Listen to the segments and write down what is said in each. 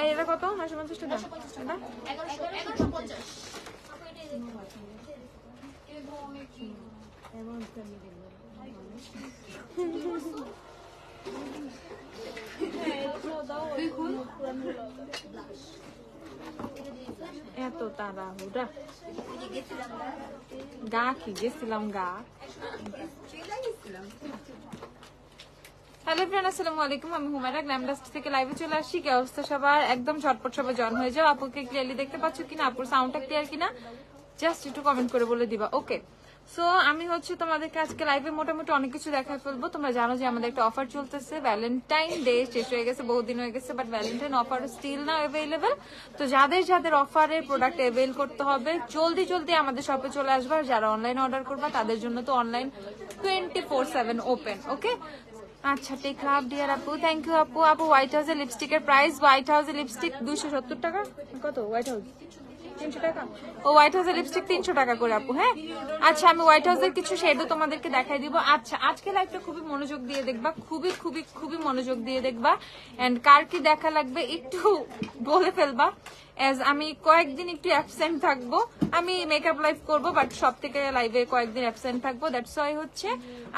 এই এটা কত 950 টাকা এটা 1150 এত তাড়াহুড়া গা কি গেছিলাম গা। হ্যালো ফ্রেন্ড, আসসালামু আলাইকুম। আমি হুমায়রা গ্ল্যামডাস্ট থেকে লাইভে চলে আসছি। কি অবস্থা সবার? একদম ঝটপট সবাই জয়েন হয়ে যাও। আপুকে ক্লিয়ারলি দেখতে পাচ্ছ কিনা, আপুর সাউন্ডটা ক্লিয়ার কিনা জাস্ট একটু কমেন্ট করে বলে দিবা। ওকে, সো আমি হচ্ছে তোমাদেরকে আজকে লাইভে মোটামুটি অনেক কিছু দেখায় ফেলবো। তোমরা জানো যে আমাদের একটা অফার চলতেছে, ভ্যালেন্টাইন ডে শেষ হয়ে গেছে, বহুদিন হয়ে গেছে, বাট ভ্যালেন্টাইন অফার স্টিল না অ্যাভেলেবেল। তো যাদের যাদের অফারের প্রোডাক্ট অ্যাভেল করতে হবে জলদি জলদি আমাদের শপে চলে আসবা। যারা অনলাইন অর্ডার করবা তাদের জন্য তো অনলাইন 24/7 ওপেন। ওকে, আচ্ছা, টেক লাভ ডিয়ার আপু, থ্যাংক ইউ আপু। আপু হোয়াইট হাউসের লিপস্টিকের প্রাইস, হোয়াইট হাউসের লিপস্টিক 270 টাকা। কত হোয়াইট হাউস? 300 টাকা। ও হোয়াইট হাউসের লিপস্টিক 300 টাকা করে আপু। হ্যাঁ, আচ্ছা, আমি হোয়াইট হাউসের কিছু শেডও তোমাদেরকে দেখাই দিব। আচ্ছা, আজকে লাইভটা খুবই মনোযোগ দিয়ে দেখবা, খুবই খুবই খুবই মনোযোগ দিয়ে দেখবা। এন্ড কার কি দেখা লাগবে একটু বলে ফেলবা। এজ আমি কয়েকদিন একটু অ্যাবসেন্ট থাকবো, আমি মেকআপ লাইভ করবো, বাট সব থেকে লাইভে কয়েকদিন অ্যাবসেন্ট থাকবো। দ্যাটস ওয়াই হচ্ছে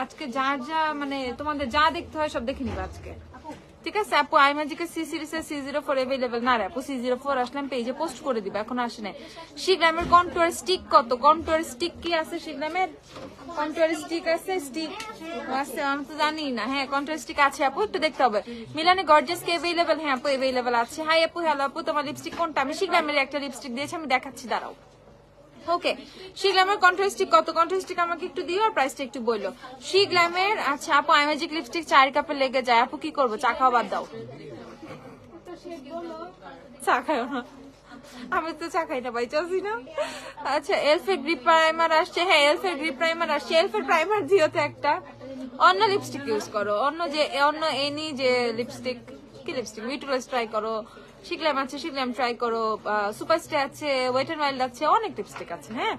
আজকে যার যা মানে তোমাদের যা দেখতে হয় সব দেখে নিবা আজকে, ঠিক আছে আপু? আইম্যাজিকের সি সিরিজের C04 অ্যাভেলেবেল না রে আপু, C04 আসলাম পেজে পোস্ট করে দিবা, এখন আসে নাই। শিগ্রামের কন্টুয়ার স্টিক কত? কন্টুয়ার স্টিক কি আছে শিগ্রামের? কন্টুয়ার স্টিক আছে, স্টিক আছে আমি তো জানি না। হ্যাঁ, কন্টুয়ার স্টিক আছে আপু, একটু দেখতে হবে। মিলানে গর্জিয়াস কি অ্যাভেলেবেল? হ্যাঁ আপু, অ্যাভেলেবেল আছে। হাই আপু, হ্যালো আপু, তোমার লিপস্টিক কোনটা? আমি শিগ্রামের একটা লিপস্টিক দিয়েছি, আমি দেখাচ্ছি, দাঁড়াও। ওকে, শিগ্লামের কন্ট্রাস্টিক কত? কন্ট্রাস্টিক আমাকে একটু দিও আর প্রাইসটা একটু বললো। শিগ্লামের আচ্ছা আপু, আইম্যাজিক লিপস্টিক 4 কাপে লেগে যায় আপু, কি করবো? চা খাওয়া বাদ দাও। চা খাও না, আমি তো চা খাই না, ভাই চাচ্ছি না। আচ্ছা, এলফের গ্রিপ প্রাইমার আসছে। হ্যাঁ, এলফের গ্রিপ প্রাইমার আসছে। এলফের প্রাইমার দিও তো একটা। অন্য লিপস্টিক ইউজ করো, অন্য এনি যে লিপস্টিক, কি লিপস্টিক ভিটুলাস ট্রাই করো, শিগ্লাম আছে, শিগ্লাম ট্রাই করো, সুপারস্টে আছে, ওয়েট এন্ড ওয়াইল্ড আছে, অনেক লিপস্টিক আছে। হ্যাঁ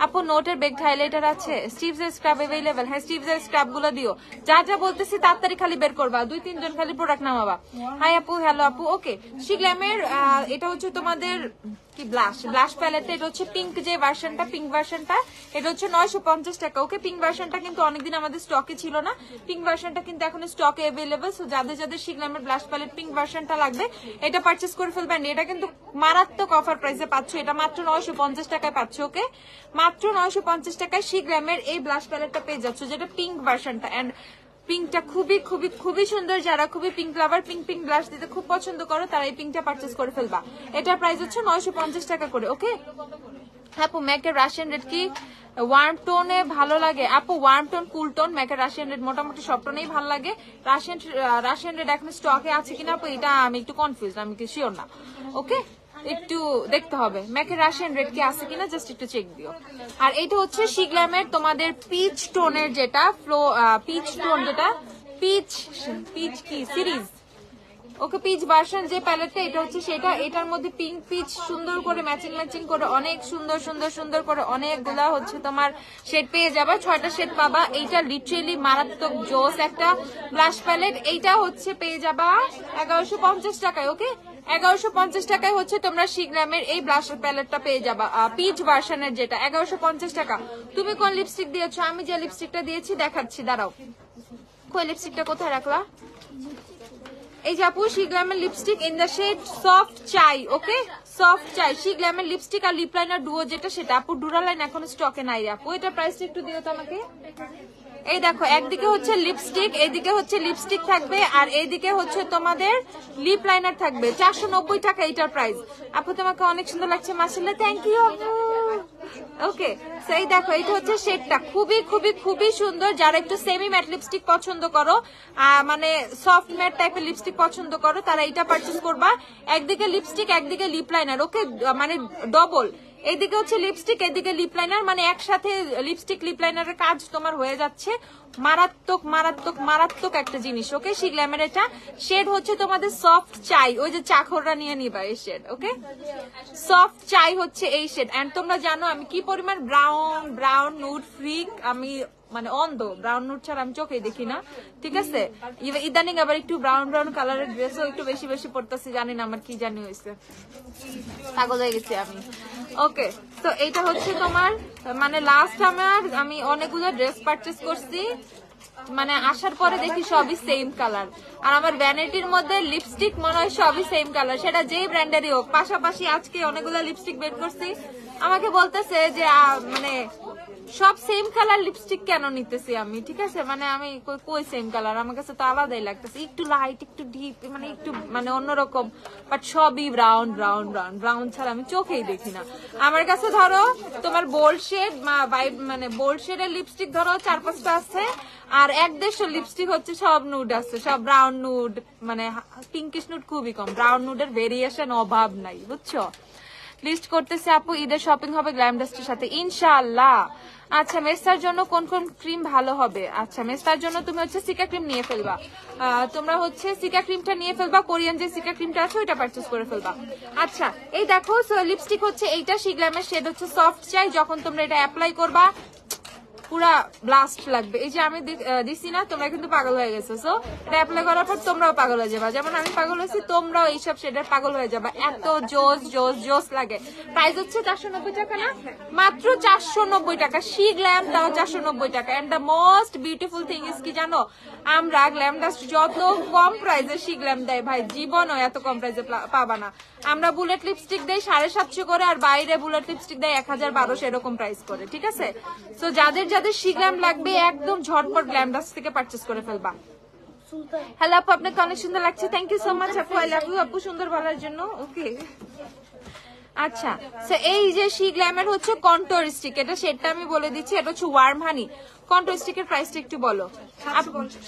আপু, নোটের বেগড হাইলাইটার আছে, স্টিভস এর স্ক্রাব অ্যাভেলেবল। হ্যাঁ, স্টিভস এর স্ক্রাব গুলো দিও। যা যা বলতেছি তাড়াতাড়ি খালি বের করবা, 2-3 জন খালি প্রোডাক্ট নামাবা। হাই আপু, হ্যালো আপু। ওকে, শিগ্লামের এটা হচ্ছে তোমাদের কি ব্লাশ প্যালেট। এটা হচ্ছে পিঙ্ক যে ভার্সনটা, পিঙ্ক ভার্সনটা, এটা হচ্ছে 950 টাকা। ওকে, পিঙ্ক ভার্সনটা কিন্তু অনেকদিন আমাদের স্টকে ছিল না, পিঙ্ক ভার্সনটা কিন্তু এখন স্টকে অ্যাভেলেবল। সো যাদের যাদের শিগ্লামের ব্লাশ প্যালেট পিঙ্ক ভার্সনটা লাগবে এটা পারচেস করে ফেলবেন। এটা কিন্তু মারাত্মক অফার প্রাইসে পাচ্ছ, এটা মাত্র 950 টাকায় পাচ্ছ। ওকে, মাত্র 950 টাকায় শিগ্লামের এই ব্লাশ প্যালেটটা পেয়ে যাচ্ছ, যেটা পিঙ্ক ভার্সনটা। এন্ড পিঙ্কটা খুবই খুবই খুবই সুন্দর। যারা খুবই পিঙ্ক লাভার, পিঙ্ক পিঙ্ক ব্লাশ দিতে খুব পছন্দ করো, তারা এই পিঙ্কটা পারচেস করে ফেলবা। এটার প্রাইস হচ্ছে 950 টাকা করে। ওকে আপু, ম্যাকের রাশিয়ান রেড কি ওয়ার্ম টোনে ভালো লাগে? আপু, ওয়ার্ম টোন, কুল টোন, ম্যাকের রাশিয়ান রেড মোটামুটি সব টোনেই ভালো লাগে। রাশিয়ান রেড এখন স্টকে আছে কিনা আপু এটা আমি একটু কনফিউজ, আমি কি শিওর না। ওকে, একটু দেখতে হবে ম্যাকের রাশিয়ান রেড কি আছে কিনা, জাস্ট একটু চেক দিও। আর এটা হচ্ছে শিগ্লামের তোমাদের পিচ টোনের যেটা পিচ টোন, যেটা পিচ কি সিরিজ। ওকে, পিচ ভার্সন যে প্যালেটটা, এটা হচ্ছে সেটা। এটার মধ্যে পিঙ্ক পিচ সুন্দর করে ম্যাচিং করে অনেক সুন্দর সুন্দর সুন্দর করে অনেকগুলা হচ্ছে তোমার শেড পেয়ে যাবে, 6টা শেড পাবা। এইটা লিটারেলি মারাত্মক জোস একটা ব্লাশ প্যালেট। এইটা হচ্ছে পেয়ে যাবা 1150 টাকায়। ওকে, 1150 টাকায় হচ্ছে তোমরা শিগ্রামের এই ব্লাশ প্যালেটটা পেয়ে যাবা, পিচ ভার্সনের যেটা 1150 টাকা। তুমি কোন লিপস্টিক দিয়েছো? আমি যে লিপস্টিকটা দিয়েছি দেখাচ্ছি, দাঁড়াও। কই লিপস্টিকটা কোথায় রাখলা? এই যে আপু, শিগ্লামের lipstick in the shade soft চাই। ওকে, সফট চাই, শিগ্লামের লিপস্টিক আর লিপ লাইনার ডুও যেটা সেটা। আপু, ডুরালাইন এখন স্টকে নাই আপু, এটা প্রাইসটা একটু দিও তো আমাকে। এই দেখো, একদিকে হচ্ছে লিপস্টিক, এইদিকে হচ্ছে লিপস্টিক থাকবে, আর এইদিকে হচ্ছে তোমাদের লিপ লাইনার থাকবে। 490 টাকা এটার প্রাইস। আপু, তোমাকে অনেক সুন্দর লাগছে, মাশাআল্লাহ, থ্যাংক ইউ আপু। ওকে, সেই দেখো, এটা হচ্ছে শেডটা, খুবই খুবই খুবই সুন্দর। যারা একটু সেমি ম্যাট লিপস্টিক পছন্দ করো, মানে সফট ম্যাট টাইপের লিপস্টিক পছন্দ করো, তারা এটা পারচেস করবা। একদিকে লিপস্টিক, একদিকে লিপ লাইনার। ওকে, মানে ডবল, এইদিকে হচ্ছে লিপস্টিক, এদিকে লিপ লাইনার, মানে একসাথে লিপস্টিক লিপ লাইনারের কাজ তোমার হয়ে যাচ্ছে। মারাত্মক মারাত্মক মারাত্মক একটা জিনিস। ওকে, শিগ্লামের এটা শেড হচ্ছে তোমাদের সফট চাই, ওই যে চাখররা নিয়ে নিবা এই শেড। ওকে, সফট চাই হচ্ছে এই শেড। এন্ড তোমরা জানো আমি কি পরিমাণ ব্রাউন নুড ফ্রিক, আমি মানে অন্ধ, ব্রাউন নুড ছাড়া আমি চোখেই দেখি না, ঠিক আছে। ইদানিং আবার একটু ব্রাউন ব্রাউন কালারের ড্রেসও একটু বেশি বেশি পড়তেছি, জানি না আমার কি জানি হয়েছে, পাগল হয়ে গেছি আমি। ওকে, তো এইটা হচ্ছে তোমার মানে লাস্ট আমি অনেকগুলো ড্রেস পারচেস করছি, মানে আসার পরে দেখি সবই সেম কালার। আর আমার ভ্যানিটির মধ্যে লিপস্টিক মনে হয় সবই সেম কালার, সেটা যেই ব্র্যান্ডেরই হোক। পাশাপাশি আজকে অনেকগুলো লিপস্টিক বের করছি, আমাকে বলতেছে যে মানে সব সেম কালার লিপস্টিক কেন নিতেছি আমি, ঠিক আছে। মানে আমি কই সেম কালার, আমার কাছে তো আলাদাই লাগতেছে, একটু লাইট একটু ডিপ মানে একটু মানে অন্যরকম, বাট সবই ব্রাউন ব্রাউন ব্রাউন ব্রাউন ছাড়া আমি চোখেই দেখি না। আমার কাছে ধরো তোমার বোল্ড শেড মানে বোল্ড শেডের লিপস্টিক ধরো 4-5টা আছে, আর 1-1.5 লিপস্টিক হচ্ছে সব নুড আছে, সব ব্রাউন নুড, মানে পিঙ্কিশ নুড খুবই কম, ব্রাউন নুডের ভেরিয়েশন অভাব নাই, বুঝছো। লিস্ট করতেছে আপু, ঈদের শপিং হবে গ্ল্যামডাস্টের সাথে ইনশাআল্লাহ। আচ্ছা, মেস্তার জন্য কোন কোন ক্রিম ভালো হবে? আচ্ছা, মেস্তার জন্য তুমি হচ্ছে সিকা ক্রিম নিয়ে ফেলবা, তোমরা হচ্ছে সিকা ক্রিমটা নিয়ে ফেলবা, কোরিয়ান যে সিকা ক্রিমটা আছে ওইটা পারচেজ করে ফেলবা। আচ্ছা, এই দেখো লিপস্টিক হচ্ছে এইটা, শিগ্রামের শেড হচ্ছে সফট চাই, যখন তোমরা এটা অ্যাপ্লাই করবা পুরা ব্লাস্ট লাগবে। এই যে আমি দিছি না, তোমরা কিন্তু পাগল হয়ে গেছো। সো এটা অ্যাপ্লাই করার পর তোমরাও পাগল হয়ে যাবা, যেমন আমি পাগল হয়েছি, তোমরাও এইসব শেডের পাগল হয়ে যাবা, এত জোস জোস জোস লাগে। প্রাইস হচ্ছে 490 টাকা না, মাত্র 490 টাকা, শি গ্ল্যাম, তাও 490 টাকা। And the most beautiful thing is কি জানো, আমরা গ্ল্যামডাস্ট যত কম প্রাইসে শি গ্ল্যাম দেয় ভাই, জীবনও এত কম প্রাইসে পাবা না। আমরা বুলেট লিপস্টিক দেই 750 করে, আর বাইরে বুলেট লিপস্টিক দেয় 1000-1200 এরকম প্রাইস করে, ঠিক আছে। তো যাদের যাদের শি গ্ল্যাম লাগবে একদম ঝটপট গ্ল্যামডাস্ট থেকে পারচেজ করে ফেলবা। হ্যালো আপু, আপনাকে অনেক সুন্দর লাগছে, থ্যাংক ইউ সো মাচ আপু, আই লাভ ইউ আপু সুন্দর বলার জন্য। ওকে, আচ্ছা, এই যে শি গ্ল্যামের হচ্ছে কন্ট্রোর স্টিক, এটা সেটটা আমি বলে দিচ্ছি, এটা হচ্ছে ওয়ার্ম হানি। কন্ট্রোর স্টিকের প্রাইসটা একটু বলো।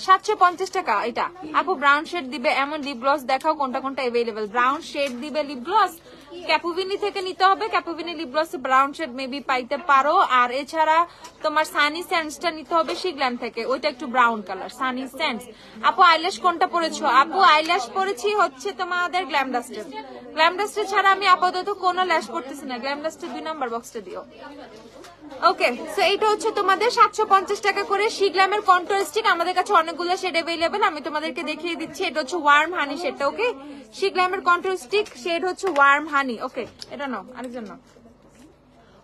750 টাকা এটা। আপু ব্রাউন শেড দিবে এমন লিপ গ্লস দেখাও, কোনটা কোনটা অ্যাভেলেবেল। ব্রাউন শেড দিবে লিপ গ্লস ক্যাপুভিনি থেকে নিতে হবে, Capuvini lip gloss brown shade maybe পাইতে পারো। আর এছাড়া তোমার সানি স্যান্ডসটা নিতে হবে শি গ্ল্যাম থেকে, ওইটা একটু ব্রাউন কালার, সানি স্যান্ডস। আপু আইল্যাশ কোনটা পরেছো? আপু আইল্যাশ পরেছি হচ্ছে তোমাদের গ্ল্যামডাস্টের। গ্ল্যামডাস্টের ছাড়া আমি আপাতত কোনো ল্যাশ পড়তেছি না, গ্ল্যামডাস্টের 2 নাম্বার বক্সটা দিও। ওকে, সো এইটা হচ্ছে তোমাদের 750 টাকা করে শি গ্ল্যামের কন্ট্রোল স্টিক। আমাদের কাছে অনেকগুলো শেড অ্যাভেলেবেল, আমি তোমাদেরকে দেখিয়ে দিচ্ছি। এটা হচ্ছে ওয়ার্ম হানি শেডটা, ওকে। শি গ্ল্যামের কন্ট্রোল স্টিক শেড হচ্ছে ওয়ার্ম হানি, ওকে। এটা নাও, আরেকজন নাও,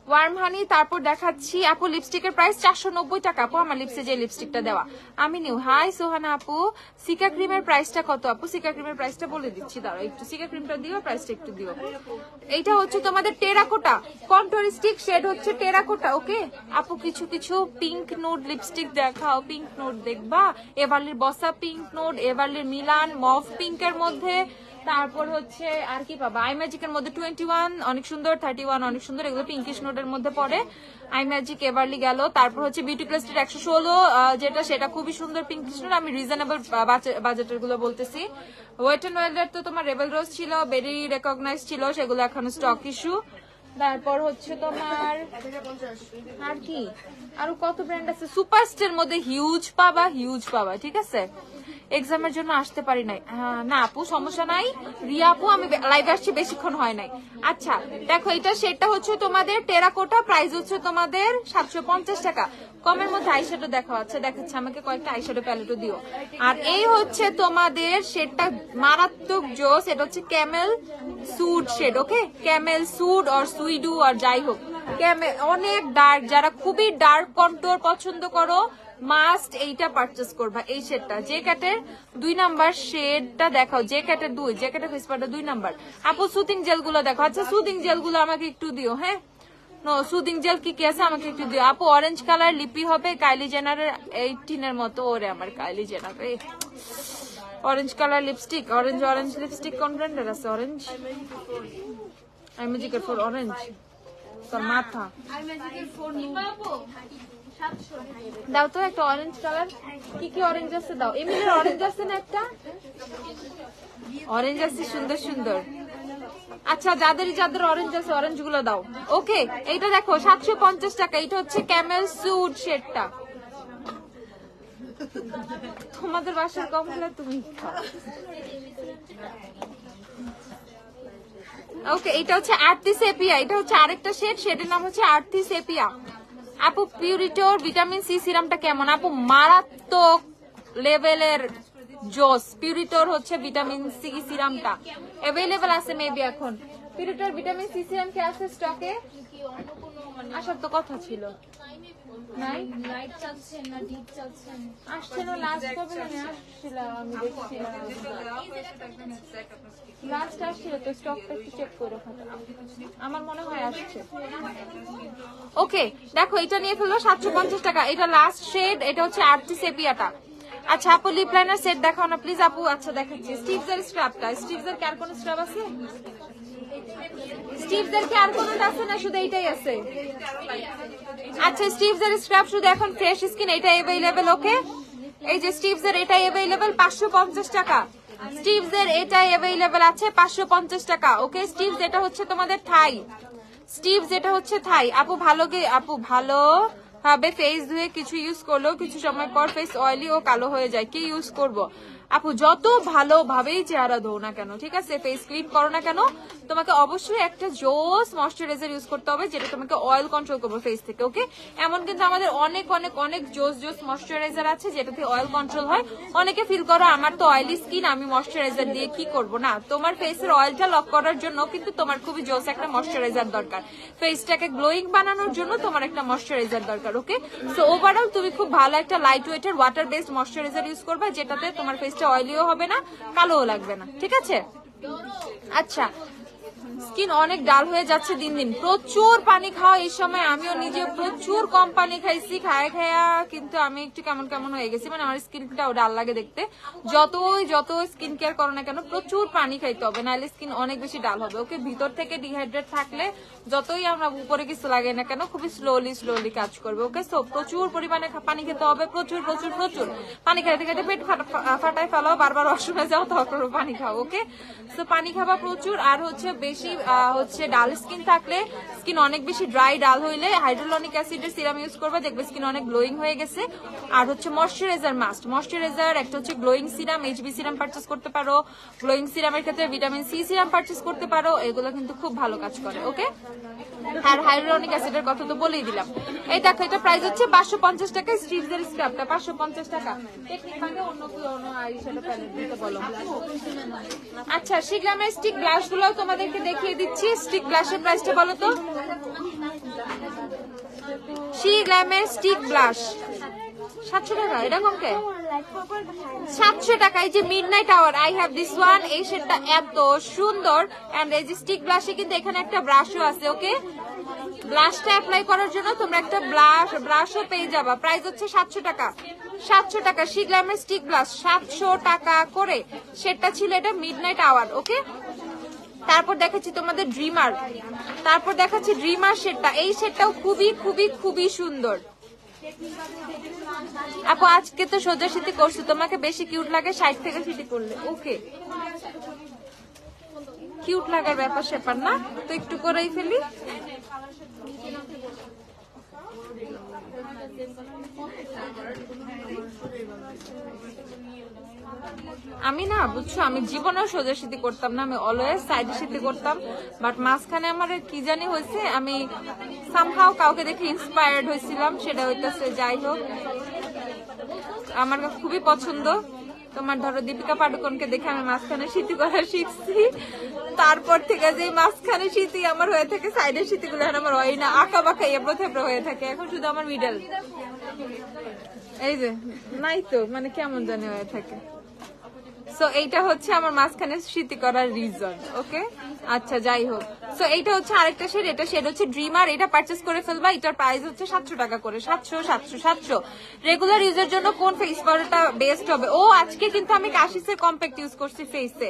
ওয়ার্ম হানি। তারপর দেখাচ্ছি আপু লিপস্টিকের প্রাইস 490 টাকা। আপু আমার লিপসে যে লিপস্টিকটা দেওয়া আমি নিউ। হাই সোহানা আপু, সিকা ক্রিমের প্রাইসটা কত? আপু সিকা ক্রিমের প্রাইসটা বলে দিচ্ছি, দাঁড়াও একটু, সিকা ক্রিমটা দিও, প্রাইসটা একটু দিও। এইটা হচ্ছে তোমাদের টেরাকোটা কন্ট্রোল স্টিক, শেড হচ্ছে টেরাকোটা, ওকে। আপু কিছু কিছু পিঙ্ক নোড লিপস্টিক দেখাও, পিঙ্ক নোড দেখবা, এভারলির বসা পিঙ্ক নোড, এভারলির মিলান মভ পিঙ্কের মধ্যে, তারপর হচ্ছে আর কি পাবা, আই ম্যাজিকের মধ্যে 21 অনেক সুন্দর, 31 অনেক সুন্দর, এগুলো পিঙ্কিশ নোডের মধ্যে পড়ে। আই ম্যাজিক এভারলি গেল। তারপর হচ্ছে বিউটি ক্লাস্টের 116 যেটা, সেটা খুবই সুন্দর পিঙ্কিশ নোড। আমি রিজনেবল বাজেটের গুলো বলতেছি। ওয়েট এন্ড ওয়েলডার তো তোমার রেবেল রোজ ছিল, বেরি রেকগনাইজ ছিল, সেগুলো এখন স্টক ইস্যু। তারপর হচ্ছে তোমার আর কি, আরো কত ব্র্যান্ড আছে, সুপারস্টার মধ্যে হিউজ পাবা, হিউজ পাবা, ঠিক আছে। এক্সামের জন্য আসতে পারি নাই না আপু, সমস্যা নাই। রিয়া আপু আমি লাইভে আসছি, বেশিক্ষণ হয় নাই। আচ্ছা দেখো, এটা সেটটা হচ্ছে তোমাদের টেরাকোটা, প্রাইস হচ্ছে তোমাদের 750 টাকা। কমের মধ্যে আইশ্যাডো দেখা আছে, দেখাচ্ছে আমাকে কয়েকটা আইশ্যাডো প্যালেটও দিও। আর এই হচ্ছে তোমাদের শেডটা মারাত্মক জোস, এটা হচ্ছে camel suede shade, okay. Camel suede আর সুইডু আর যাই হোক, ক্যামেল অনেক ডার্ক, যারা খুবই ডার্ক কন্ট্রোল পছন্দ করো মাস্ট এইটা পারচেজ করবা, এই শেডটা। যে ক্যাটের 2 নাম্বার শেডটা দেখাও, যে ক্যাটের 2, যে ক্যাটের ফেস পাউডার 2 নাম্বার। আপু সুদিং জেল গুলো দেখো। আচ্ছা সুদিং জেল গুলো আমাকে একটু দিও, হ্যাঁ। নো সুদিং জেল কি কি আছে আমাকে একটু দিও। আপু অরেঞ্জ কালার লিপি হবে কাইলি জেনারের 18 এর মতো। ওরে আমার Kylie Jenner, orange colour lipstick, orange orange lipstick কোন ব্র্যান্ডের আছে? অরেঞ্জ আই ম্যাজিকের ফর অরেঞ্জ, তোর মাথা দাও তো একটা অরেঞ্জ কালার। কি কি অরেঞ্জ আছে দাও, এমনির অরেঞ্জ আছে না একটা? অরেঞ্জ আছে সুন্দর সুন্দর। আচ্ছা যাদের যাদের অরেঞ্জ আছে অরেঞ্জ গুলো দাও, ওকে। এইটা দেখো 750 টাকা, এটা হচ্ছে ক্যামেল সুড শেডটা। তোমাদের বাসার কম হলে তুমি ওকে। এটা হচ্ছে আর্থি সেপিয়া, এটা হচ্ছে আরেকটা শেড, শেডের নাম হচ্ছে আর্থি সেপিয়া। আপু পিউরিটোর ভিটামিন সি সিরামটা কেমন? আপু মারাত্মক লেভেলের জোস। পিউরিটোর হচ্ছে ভিটামিন সি সিরামটা অ্যাভেলেবল আছে মেবি এখন। পিউরিটোর ভিটামিন সি সিরাম কি আছে স্টকে? আসার তো কথা ছিল। নাই লাইট চাচ্ছেন না ডিপ চাচ্ছেন? আসছে না লাস্ট কবে আমি আসছিলাম, আমি দেখছিলাম লাস্ট আসছিল তো, স্টকটা একটু চেক করে আমার মনে হয় আসছে। ওকে দেখো এটা নিয়ে ফেললো 750 টাকা। এটা লাস্ট শেড, এটা হচ্ছে আর্টি সেপিয়াটা। আচ্ছা আপু লিপ লাইনার সেট দেখাও না প্লিজ আপু। আচ্ছা দেখাচ্ছি। স্টিভসের স্ক্রাবটা, স্টিভসের কি আর কোনো স্ক্রাব আছে? স্টিভসের কি আর কোনোটা আছে না শুধু এইটাই আছে? আচ্ছা স্টিভসের স্ক্রাব শুধু এখন ফ্রেশ স্কিন এটা अवेलेबल। ওকে এই যে স্টিভসের এটা अवेलेबल 550 টাকা। স্টিভসের এটা अवेलेबल আছে 550 টাকা। ওকে স্টিভস এটা হচ্ছে তোমাদের থাই, স্টিভস এটা হচ্ছে থাই। আপু ভালো ভাবে ফেস ধুয়ে কিছু ইউজ করলেও কিছু সময় পর ফেস অয়েলি ও কালো হয়ে যায়, কি ইউজ করব? আপু যত ভালোভাবেই চেহারা ধো না কেন, ঠিক আছে, ফেস ক্লিন করো না কেন, তোমাকে অবশ্যই একটা জোস ময়শ্চারাইজার ইউজ করতে হবে যেটা তোমাকে অয়েল কন্ট্রোল করবে ফেস থেকে। ওকে এমন কিন্তু আমাদের অনেক অনেক অনেক জোস ময়শ্চারাইজার আছে যেটাতে অয়েল কন্ট্রোল হয়। অনেকে ফিল করো আমার তো অয়েলি স্কিন, আমি ময়শ্চারাইজার দিয়ে কি করব? না, তোমার ফেসের অয়েলটা লক করার জন্য কিন্তু তোমার খুবই জোস একটা ময়শ্চারাইজার দরকার। ফেসটাকে গ্লোয়িং বানানোর জন্য তোমার একটা ময়শ্চারাইজার দরকার। ওকে সো ওভারঅল তুমি খুব ভালো একটা লাইট ওয়েটের ওয়াটার বেসড ময়শ্চারাইজার ইউজ করবে যেটাতে তোমার ফেসটা অয়েলিও হবে না, কালোও লাগবে না, ঠিক আছে? আচ্ছা স্কিন অনেক ডাল হয়ে যাচ্ছে দিন দিন, প্রচুর পানি খাও এই সময়। আমিও নিজে প্রচুর কম পানি খাইছি, খায়া কিন্তু আমি একটু কেমন কেমন হয়ে গেছি, মানে আমার স্কিনটাও ডাল লাগে দেখতে। যত স্কিন কেয়ার করো না কেন প্রচুর পানি খাইতে হবে, নাহলে স্কিন অনেক বেশি ডাল হবে। ওকে ভিতর থেকে ডিহাইড্রেট থাকলে যতই আমরা উপরে কিছু লাগে না কেন খুবই স্লোলি কাজ করবে। ওকে সো প্রচুর পরিমাণে পানি খেতে হবে, প্রচুর পানি খাইতে খাইতে পেট ফাটায় ফেলাও, বারবার ওয়াশরুমে যাও তখন পানি খাও। ওকে সো পানি খাবা প্রচুর। আর হচ্ছে বেশি হচ্ছে ডাল স্কিন থাকলে, স্কিন অনেক বেশি ড্রাই ডাল হইলে হাইড্রোলনিক অ্যাসিডের সিরাম ইউজ করবে, দেখবে স্কিন অনেক গ্লোয়িং হয়ে গেছে। আর হচ্ছে ময়শ্চারাইজার মাস্ট, ময়শ্চারাইজার একটা হচ্ছে glowing serum, HB serum purchase করতে পারো। গ্লোয়িং সিরামের ক্ষেত্রে ভিটামিন সি সিরাম পারচেজ করতে পারো, এগুলো কিন্তু খুব ভালো কাজ করে। ওকে আর হাইড্রোলনিক অ্যাসিডের কথা তো বলেই দিলাম। এই দেখো এটা প্রাইস হচ্ছে 550 টাকা। স্টিভসের স্ক্রাবটা 550 টাকা। টেকনিক ভাগে অন্য আইশ্যাডো প্যালেট দিতে বলো। আচ্ছা শিগ্রামের স্টিক ব্লাশ গুলো তোমাদেরকে দেখিয়ে দিচ্ছি। স্টিক ব্লাশের প্রাইসটা বলো তো। শিগ্রামের স্টিক ব্লাশ 700 টাকা। এটা কম কে? 700 টাকা। এই যে midnight hour, I have this one, এই শেডটা এত সুন্দর। এন্ড এই যে স্টিক ব্লাশে কিন্তু এখানে একটা ব্রাশও আছে। ওকে ব্লাশটা অ্যাপ্লাই করার জন্য তোমরা একটা ব্রাশও পেয়ে যাবা। প্রাইস হচ্ছে 700 টাকা। 700 টাকা শিগ্রামের স্টিক ব্লাশ 700 টাকা করে। শেডটা ছিল এটা মিডনাইট আওয়ার। ওকে তারপর দেখাচ্ছি তোমাদের ড্রিমার শেডটা। এই শেডটাও খুবই সুন্দর। আপু আজকে তো সোজা শীতি করছো, তোমাকে বেশি কিউট লাগে 60 থেকে শীতি করলে। ওকে কিউট লাগার ব্যাপার স্যাপার না, তো একটু করেই ফেলি। আমি না বুঝছো, আমি জীবনেও সোজা শীতি করতাম না, আমি অলওয়েজ সাইডে শীতি করতাম। বাট মাঝখানে আমার কি জানি হয়েছে, আমি সামহাও কাউকে দেখে ইন্সপায়ার্ড হয়েছিলাম, সেটা হইতেছে যাই হোক আমার খুবই পছন্দ। তোমার ধরো দীপিকা পাডুকোনকে দেখে আমি মাঝখানে শীতি করা শিখছি। তারপর থেকে যে মাঝখানে শীতি আমার হয়ে থাকে, সাইডের শীতিগুলো আমার হয় না, আঁকা বাঁকা এবড়ো থেবড়ো হয়ে থাকে। এখন শুধু আমার মিডল এই যে নাই তো, মানে কেমন জানি হয়ে থাকে। সো এইটা হচ্ছে আমার মাঝখানে শীতি করার রিজন। ওকে আচ্ছা যাই হোক, সো এইটা হচ্ছে আরেকটা শেড, এটা শেড হচ্ছে ড্রিমার। এটা পারচেজ করে ফেলবা, এটার প্রাইস হচ্ছে 700 টাকা করে। 700 রেগুলার ইউজের জন্য কোন ফেস পাউডারটা বেস্ট হবে? ও আজকে কিন্তু আমি কাশিসের কম্প্যাক্ট ইউজ করছি ফেসে,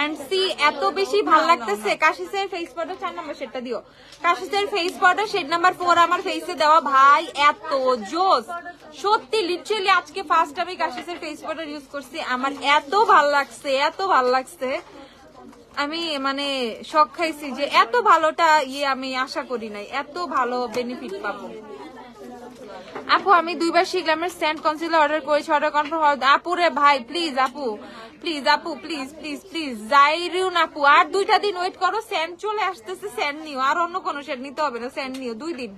এন্ড সি এত বেশি ভালো লাগতেছে। কাশিসের ফেস পাউডার 4 নাম্বার শেডটা দিও। কাশিসের ফেস পাউডার শেড নাম্বার 4 আমার ফেসে দেওয়া, ভাই এত জোস সত্যি। লিটারালি আজকে ফার্স্ট আমি কাশিসের ফেস পাউডার ইউজ করছি, আমার এত ভালো লাগছে। আমি মানে শক খাইছি যে এত ভালোটা আমি আশা করি নাই, এত ভালো বেনিফিট পাবো। আপু আমি 2 বার শিগ্রামের স্যান্ড কনসিলার অর্ডার করেছি, অর্ডার কনফার্ম হবে? আপু রে ভাই প্লিজ আপু প্লিজ যাইরিও না আপু, আর 2টা দিন ওয়েট করো, স্যান্ড চলে আসতেছে, স্যান্ড নিও। আর অন্য কোনো শেড নিতে হবে না, স্যান্ড নিও 2 দিন।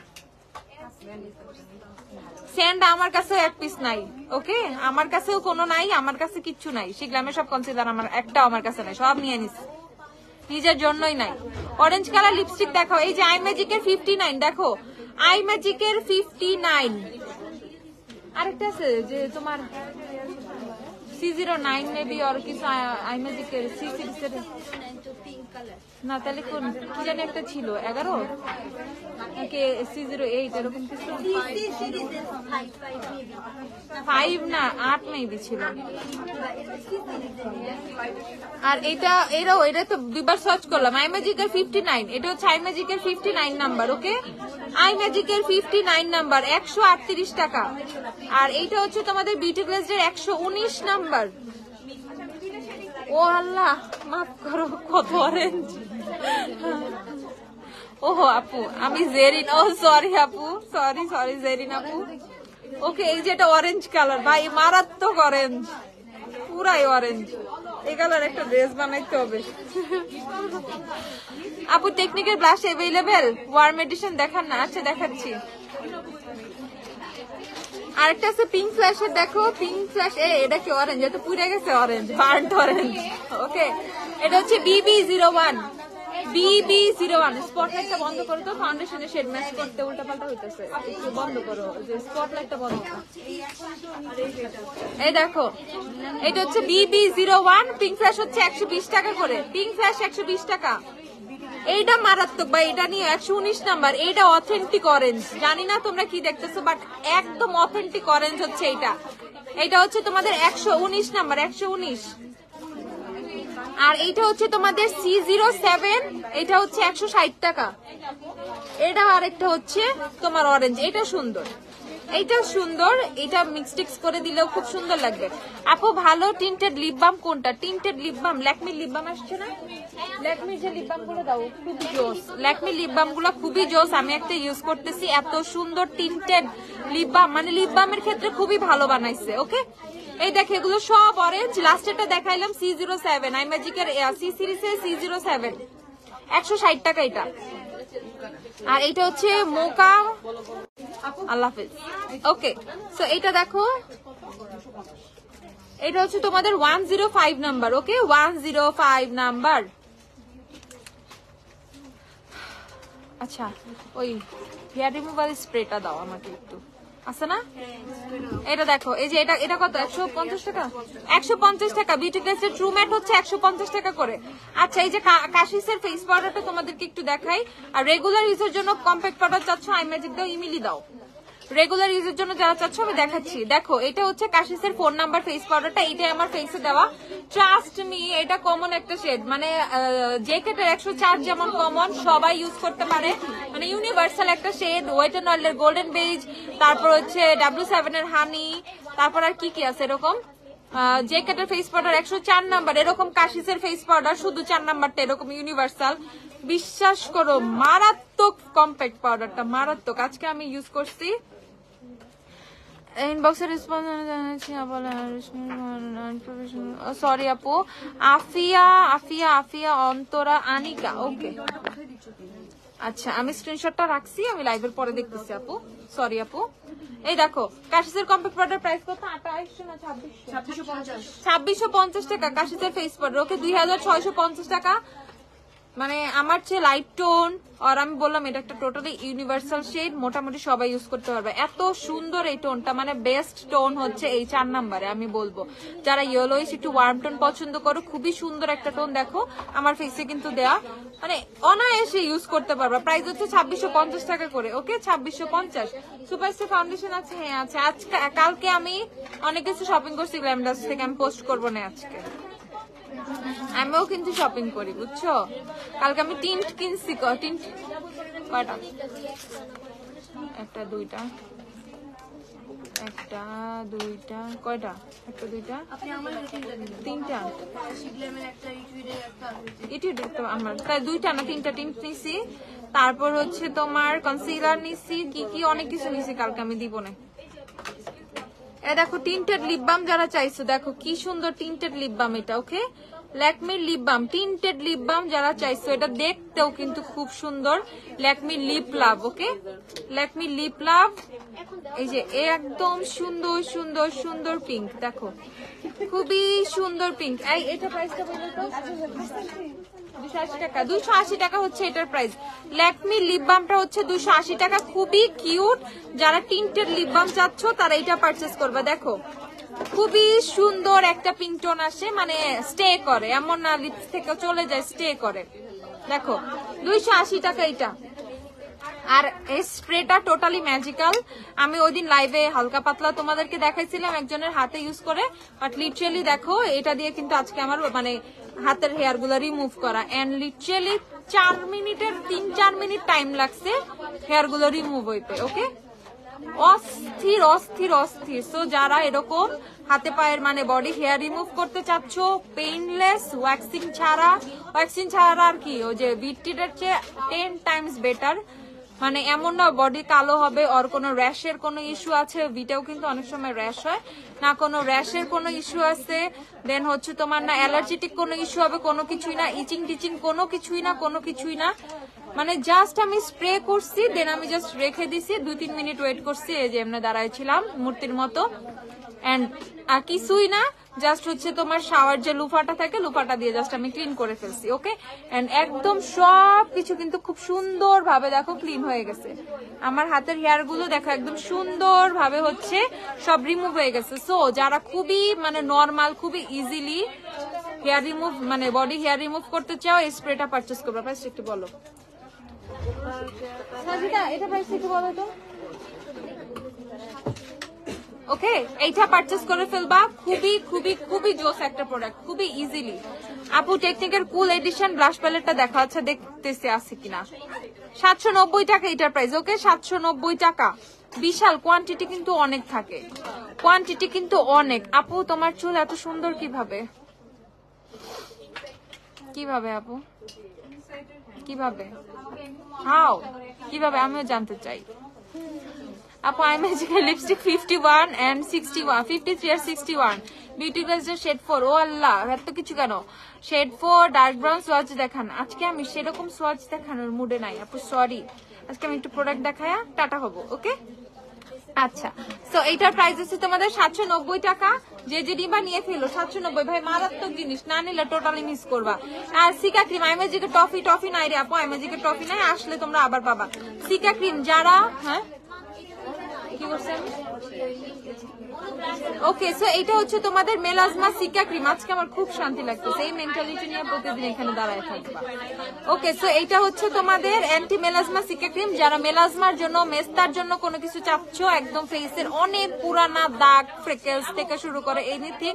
স্যান্ড আমার কাছেও এক পিস নাই, ওকে, আমার কাছেও কোনো নাই, আমার কাছে কিচ্ছু নাই। শিগলামের সব কনসিলার আমার একটাও আমার কাছে নাই, সব নিয়ে নিস, নিজের জন্যই নাই। অরেঞ্জ কালার লিপস্টিক দেখাও, এই যে আই ম্যাজিকের 59 দেখো, আই ম্যাজিকের 59। আরেকটা আছে যে তোমার C09 মেবি আর কিছু আই ম্যাজিকের C সিরিজের না, তাহলে কোন কি জানি একটা ছিল 11 নাকি C08 এরকম কিছু, 5 না 8 মেবি ছিল। আর এটা তো দুইবার সার্চ করলাম, আই ম্যাজিকের 59, এটা হচ্ছে আই ম্যাজিকের 59 নাম্বার, ওকে, আই ম্যাজিকের 59 নাম্বার 138 টাকা। আর এইটা হচ্ছে তোমাদের বিউটি গ্লেজের 119 নাম্বার। ও আল্লাহ মাফ করো, কত অরেঞ্জ। ওহো আপু, আমি জেরিন, ও সরি আপু, সরি সরি জেরিন আপু। ওকে, এই যে এটা অরেঞ্জ কালার, ভাই মারাত্মক অরেঞ্জ, পুরাই অরেঞ্জ। এই কালার একটা ড্রেস বানাইতে হবে। আপু technical blush available, warm edition দেখান না? আচ্ছা দেখাচ্ছি। আরেকটা আছে পিঙ্ক ফ্ল্যাশের, দেখো পিঙ্ক ফ্ল্যাশ, এটা কি অরেঞ্জ? এটা পুড়ে গেছে অরেঞ্জ, বার্ন্ট অরেঞ্জ। ওকে, এটা হচ্ছে BB01, BB01। স্পটলাইটটা বন্ধ করো তো, ফাউন্ডেশনের শেড ম্যাচ করতে উল্টাপাল্টা হইতেছে, একটু বন্ধ করো, যে স্পটলাইটটা বন্ধ করো। এই দেখো, এটা হচ্ছে BB01, পিঙ্ক ফ্ল্যাশ হচ্ছে 120 টাকা করে, পিঙ্ক ফ্ল্যাশ 120 টাকা। এইটা মারাত্মক ভাই, এটা নিয়ে 119 নাম্বার, এইটা অথেন্টিক অরেঞ্জ। জানি না তোমরা কি দেখতেছো, বাট একদম অথেন্টিক অরেঞ্জ হচ্ছে এইটা। এইটা হচ্ছে তোমাদের 119 নাম্বার, 119। আর এইটা হচ্ছে তোমাদের C07, এটা হচ্ছে 160 টাকা। এটা আরেকটা হচ্ছে তোমার অরেঞ্জ, এটা সুন্দর, এইটা সুন্দর, এটা মিক্সটিক্স করে দিলেও খুব সুন্দর লাগবে। আপু ভালো টিন্টেড লিপ বাম কোনটা? টিন্টেড লিপ বাম ল্যাকমির লিপ বাম আসছে না, ল্যাকমির যে লিপ বাম গুলো দাও খুবই জোস, ল্যাকমির লিপ বাম গুলো খুবই জোস। আমি একটা ইউজ করতেছি, এত সুন্দর টিন্টেড লিপ বাম, মানে লিপ বামের ক্ষেত্রে খুবই ভালো বানাইছে। ওকে, এই দেখো এগুলো সব অরেঞ্জ। লাস্টেরটা দেখাইলাম C07, আই ম্যাজিকের C সিরিজের C07, 160 টাকা এটা। আর এটা হচ্ছে মোকা, আল্লাহ হাফেজ। ওকে, সো এটা দেখো, এটা হচ্ছে তোমাদের 105 নাম্বার, ওকে, 105 নাম্বার। আচ্ছা, ওই হেয়ার রিমুভাল স্প্রেটা দাও আমাকে একটু, আছে না? এটা দেখো, এই যে এটা কত? 150 টাকা, 150 টাকা। বিউটি গ্লেসের ট্রু ম্যাট হচ্ছে 150 টাকা করে। আচ্ছা, এই যে কাশিসের ফেস পাউডারটা তোমাদেরকে একটু দেখাই। আর রেগুলার ইউজের জন্য কম্প্যাক্ট পাউডার চাচ্ছ, আই ম্যাজিক দাও, ইমিলি দাও। রেগুলার ইউজের জন্য যারা চাচ্ছ আমি দেখাচ্ছি। দেখো, এটা হচ্ছে কাশিসের 4 নাম্বার ফেস পাউডারটা, এইটাই আমার ফেসে দেওয়া। ট্রাস্ট মি, এটা কমন একটা শেড, মানে জেকেটের 104 যেমন কমন, সবাই ইউজ করতে পারে, মানে ইউনিভার্সাল একটা শেড। ওয়েট এন্ড অয়েলের গোল্ডেন বেজ, তারপর হচ্ছে W7 এর হানি, তারপর আর কি কি আছে এরকম। জেকেটের ফেস পাউডার 104 নাম্বার, এরকম কাশিসের ফেস পাউডার শুধু 4 নাম্বারটা এরকম ইউনিভার্সাল। বিশ্বাস করো মারাত্মক কম্প্যাক্ট পাউডারটা, মারাত্মক। আজকে আমি ইউজ করছি। ইনবক্সে রেসপন্স জানাচ্ছি, সরি আপু, আফিয়া অন্তরা আনিকা। ওকে, আচ্ছা আমি স্ক্রিনশটটা রাখছি, আমি লাইভের পরে দেখতেছি আপু, সরি আপু। এই দেখো, কাশিসের কম্প্যাক্ট পাউডার প্রাইস কত? 2800 না 2650 টাকা কাশিসের ফেস পাউডার। ওকে, 2650 টাকা। মানে আমার চেয়ে লাইট টোন, আর আমি বললাম এটা একটা টোটালি ইউনিভার্সাল শেড, মোটামুটি সবাই ইউজ করতে পারবে। এত সুন্দর এই টোনটা, মানে বেস্ট টোন হচ্ছে এই 4 নাম্বারে। আমি বলবো যারা ইয়েলোইশ একটু ওয়ার্ম টোন পছন্দ করো, খুবই সুন্দর একটা টোন। দেখো আমার ফেসে কিন্তু দেয়া, মানে অনায়াসে ইউজ করতে পারবে। প্রাইস হচ্ছে 2650 টাকা করে। ওকে, 2650। সুপারস্টার ফাউন্ডেশন আছে, হ্যাঁ আছে। আজকে কালকে আমি অনেক কিছু শপিং করছি গ্ল্যামডাস থেকে, আমি পোস্ট করবো না আজকে। আমিও কিন্তু শপিং করি, বুঝছো। কালকে আমি টিন্ট কিনছি, টিন্ট কয়টা? একটা দুইটা, কয়টা? একটা দুইটা, তিনটা। আমার তাই দুইটা না তিনটা টিন্ট নিছি। তারপর হচ্ছে তোমার কনসিলার নিছি, কি অনেক কিছু নিছি কালকে, আমি দিব না। দেখো টিন্টেড লিপ বাম যারা চাইছো, দেখো কি সুন্দর টিন্টেড লিপ বাম এটা। ওকে, ল্যাকমির lip balm, tinted lip balm যারা চাইছো, এটা দেখতেও কিন্তু খুব সুন্দর। Lakme lip love, okay, Lakme lip love. এই যে একদম সুন্দর সুন্দর সুন্দর পিঙ্ক, দেখো খুবই সুন্দর পিঙ্ক। এই এটা প্রাইসটা বলো তো। 280 টাকা, 280 টাকা হচ্ছে এটার প্রাইস। ল্যাকমি লিপ বামটা হচ্ছে 280 টাকা, খুবই কিউট। যারা টিন্টেড লিপ বাম চাচ্ছ তারা এটা পারচেস করবা। দেখো খুবই সুন্দর একটা পিঙ্ক টোন আসে, মানে স্টে করে, এমন না লিপস থেকে চলে যায়, স্টে করে। দেখো 280 টাকা এটা। আর এই স্প্রেটা টোটালি ম্যাজিক্যাল। আমি ওই দিন লাইভে হালকা পাতলা তোমাদেরকে দেখাইছিলাম একজনের হাতে ইউজ করে, বাট লিটারালি দেখো এটা দিয়ে কিন্তু আজকে আমার মানে হাতের হেয়ার গুলো রিমুভ করা, এন্ড লিটারালি 3-4 মিনিট টাইম লাগছে হেয়ার গুলো রিমুভ হইতে। ওকে, অস্থির অস্থির অস্থির। সো যারা এরকম হাতে পায়ের মানে বডি হেয়ার রিমুভ করতে চাচ্ছ পেইনলেস, ওয়াক্সিং ছাড়া আর কি, ওই যে বিটিটার চেয়ে 10 টাইমস বেটার। মানে এমন না বডি কালো হবে, ওর কোনো র্যাশের কোনো ইস্যু আছে, ভিটাও কিন্তু অনেক সময় র্যাশ হয় না, কোনো র্যাশের কোনো ইস্যু আছে, দেন হচ্ছে তোমার না অ্যালার্জেটিক কোনো ইস্যু হবে, কোনো কিছুই না, ইচিং টিচিং কোনো কিছুই না। মানে জাস্ট আমি স্প্রে করছি, দেন আমি জাস্ট রেখে দিছি, 2-3 মিনিট ওয়েট করছি, এই যে এমনি দাঁড়াইছিলাম মূর্তির মতো, এন্ড আর কিছুই না, জাস্ট হচ্ছে তোমার শাওয়ার যে লুফাটা থাকে, লুফাটা দিয়ে জাস্ট আমি ক্লিন করে ফেলছি। ওকে, এন্ড একদম সব কিছু কিন্তু খুব সুন্দর ভাবে দেখো ক্লিন হয়ে গেছে। আমার হাতের হেয়ার গুলো দেখো একদম সুন্দর ভাবে হচ্ছে সব রিমুভ হয়ে গেছে। সো যারা খুবই মানে নর্মাল, খুবই ইজিলি হেয়ার রিমুভ মানে বডি হেয়ার রিমুভ করতে চাও, এই স্প্রেটা পারচেস করবে। প্রাইস একটু বলো সাজিদা, এটা প্রাইস একটু বলো তো। ওকে, এইটা পারচেস করে ফেলবা, খুবই খুবই খুবই জোস একটা প্রোডাক্ট, খুবই ইজিলি। আপু টেকনিকের কুল এডিশন ব্লাশ প্যালেটটা দেখা আছে, দেখতেছি আছে কিনা। 790 টাকা এটার প্রাইস। ওকে, 790 টাকা। বিশাল কোয়ান্টিটি কিন্তু অনেক থাকে, কোয়ান্টিটি কিন্তু অনেক। আপু তোমার চুল এত সুন্দর কিভাবে আপু, কিভাবে, হাউ, কিভাবে, আমিও জানতে চাই। আপু আই ম্যাজিকের লিপস্টিক 51 and 61, 53 আর 61, বিউটি ব্লেজার শেড 4। ও আল্লাহ, এত কিছু কেন? শেড 4 ডার্ক ব্রাউন সোয়াচ দেখান। আজকে আমি সেরকম সোয়াচ দেখানোর মুডে নাই আপু, সরি। আজকে আমি একটু প্রোডাক্ট দেখায়া টাটা হবো। ওকে, আচ্ছা। সো এইটার প্রাইস হচ্ছে তোমাদের 790 টাকা। যে নিবা নিয়ে ফেলো, 790। ভাই মারাত্মক জিনিস, না নিলে টোটালি মিস করবা। আর সিকা ক্রিম, আইম্যাজিকের টফি নাই রে আপু, আইম্যাজিকের টফি নাই, আসলে তোমরা আবার পাবা। সিকা ক্রিম যারা, হ্যাঁ কি করছেন? ওকে, সো এটা হচ্ছে তোমাদের মেলাজমা সিকা ক্রিম। আজকে আমার খুব শান্তি লাগতেছে, এই মেন্টালিটি নিয়ে প্রতিদিন এখানে দাঁড়ায় থাকবা। ওকে, সো এটা হচ্ছে তোমাদের অ্যান্টি মেলাজমা সিকা ক্রিম। যারা মেলাজমার জন্য, মেস্তার জন্য কোনো কিছু চাচ্ছ, একদম ফেসের অনেক পুরানা দাগ, ফ্রেকেলস থেকে শুরু করে এনিথিং,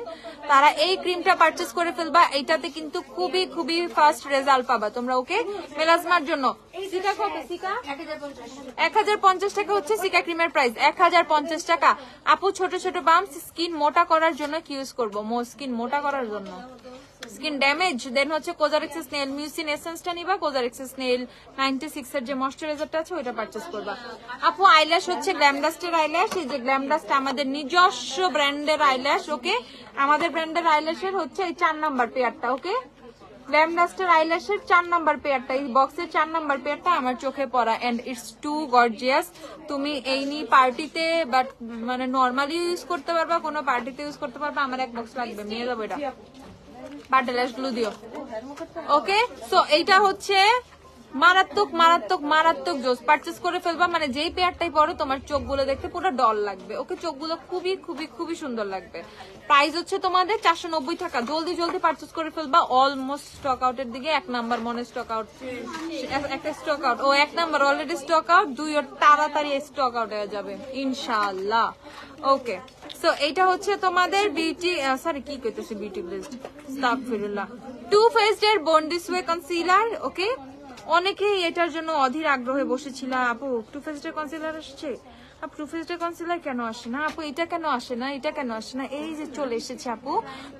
তারা এই ক্রিমটা পারচেস করে ফেলবা। এইটাতে কিন্তু খুবই খুবই ফাস্ট রেজাল্ট পাবা তোমরা। ওকে, মেলাজমার জন্য সিকা কত? সিকা 1050 টাকা হচ্ছে সিকা ক্রিমের প্রাইস, 1050 টাকা। আপু ছোট ছোট বাম্পস স্কিন মোটা করার জন্য কি ইউজ করবো? স্কিন মোটা করার জন্য, স্কিন ড্যামেজ, দেন হচ্ছে কোজারেক্স স্নেল মিউসিন এসেন্সটা নিবা। কোজারেক্স স্নেল 96 এর যে ময়শ্চারাইজারটা আছে ওইটা পারচেস করবা। আপু আইল্যাশ হচ্ছে গ্ল্যামডাস্টের আইল্যাশ। এই যে গ্ল্যামডাস্ট আমাদের নিজস্ব ব্র্যান্ডের আইল্যাশ। ওকে, আমাদের ব্র্যান্ডের আইল্যাশের হচ্ছে এই 4 নাম্বার পেয়ারটা। ওকে, গ্ল্যামডাস্টের আইল্যাশের 4 নাম্বার পেয়ারটা, এই বক্সের 4 নাম্বার পেয়ারটা আমার চোখে পড়া, এন্ড ইটস টু গর্জিয়াস। তুমি এই নি পার্টিতে বাট মানে নর্মালি ইউজ করতে পারবা, কোনো পার্টিতে ইউজ করতে পারবা। আমার এক বক্স লাগবে, নিয়ে যাবো এটা, পার্টেলাস গ্লু দিও। ওকে, সো এইটা হচ্ছে মারাত্মক মারাত্মক মারাত্মক জোস, পারচেস করে ফেলবা। মানে যেই পেয়ারটাই পরো তোমার চোখগুলো দেখতে পুরো ডল লাগবে। ওকে, চোখগুলো খুবই খুবই খুবই সুন্দর লাগবে। প্রাইস হচ্ছে তোমাদের 490 টাকা। জলদি জলদি পারচেস করে ফেলবা, অলমোস্ট স্টক আউটের দিকে। 1 নাম্বার মনে স্টক আউট, একটা স্টক আউট, ও 1 নাম্বার অলরেডি স্টক আউট, 2 তাড়াতাড়ি স্টক আউট হয়ে যাবে ইনশাআল্লাহ। ওকে, সো এইটা হচ্ছে তোমাদের বিউটি, সরি কি কইতেছে, বিউটি ব্লেজড, আস্তাগফিরুল্লাহ, টু ফেসড এর বন্ডিস ওয়ে কনসিলার। ওকে, অনেকেই এটার জন্য অধীর আগ্রহে বসেছিল, আপু টু ফেসড এর কনসিলার আসছে, আপু টু ফেসড এর কনসিলার কেন আসে না, আপু এটা কেন আসে না, এটা কেন আসে না। এই যে চলে এসেছে আপু,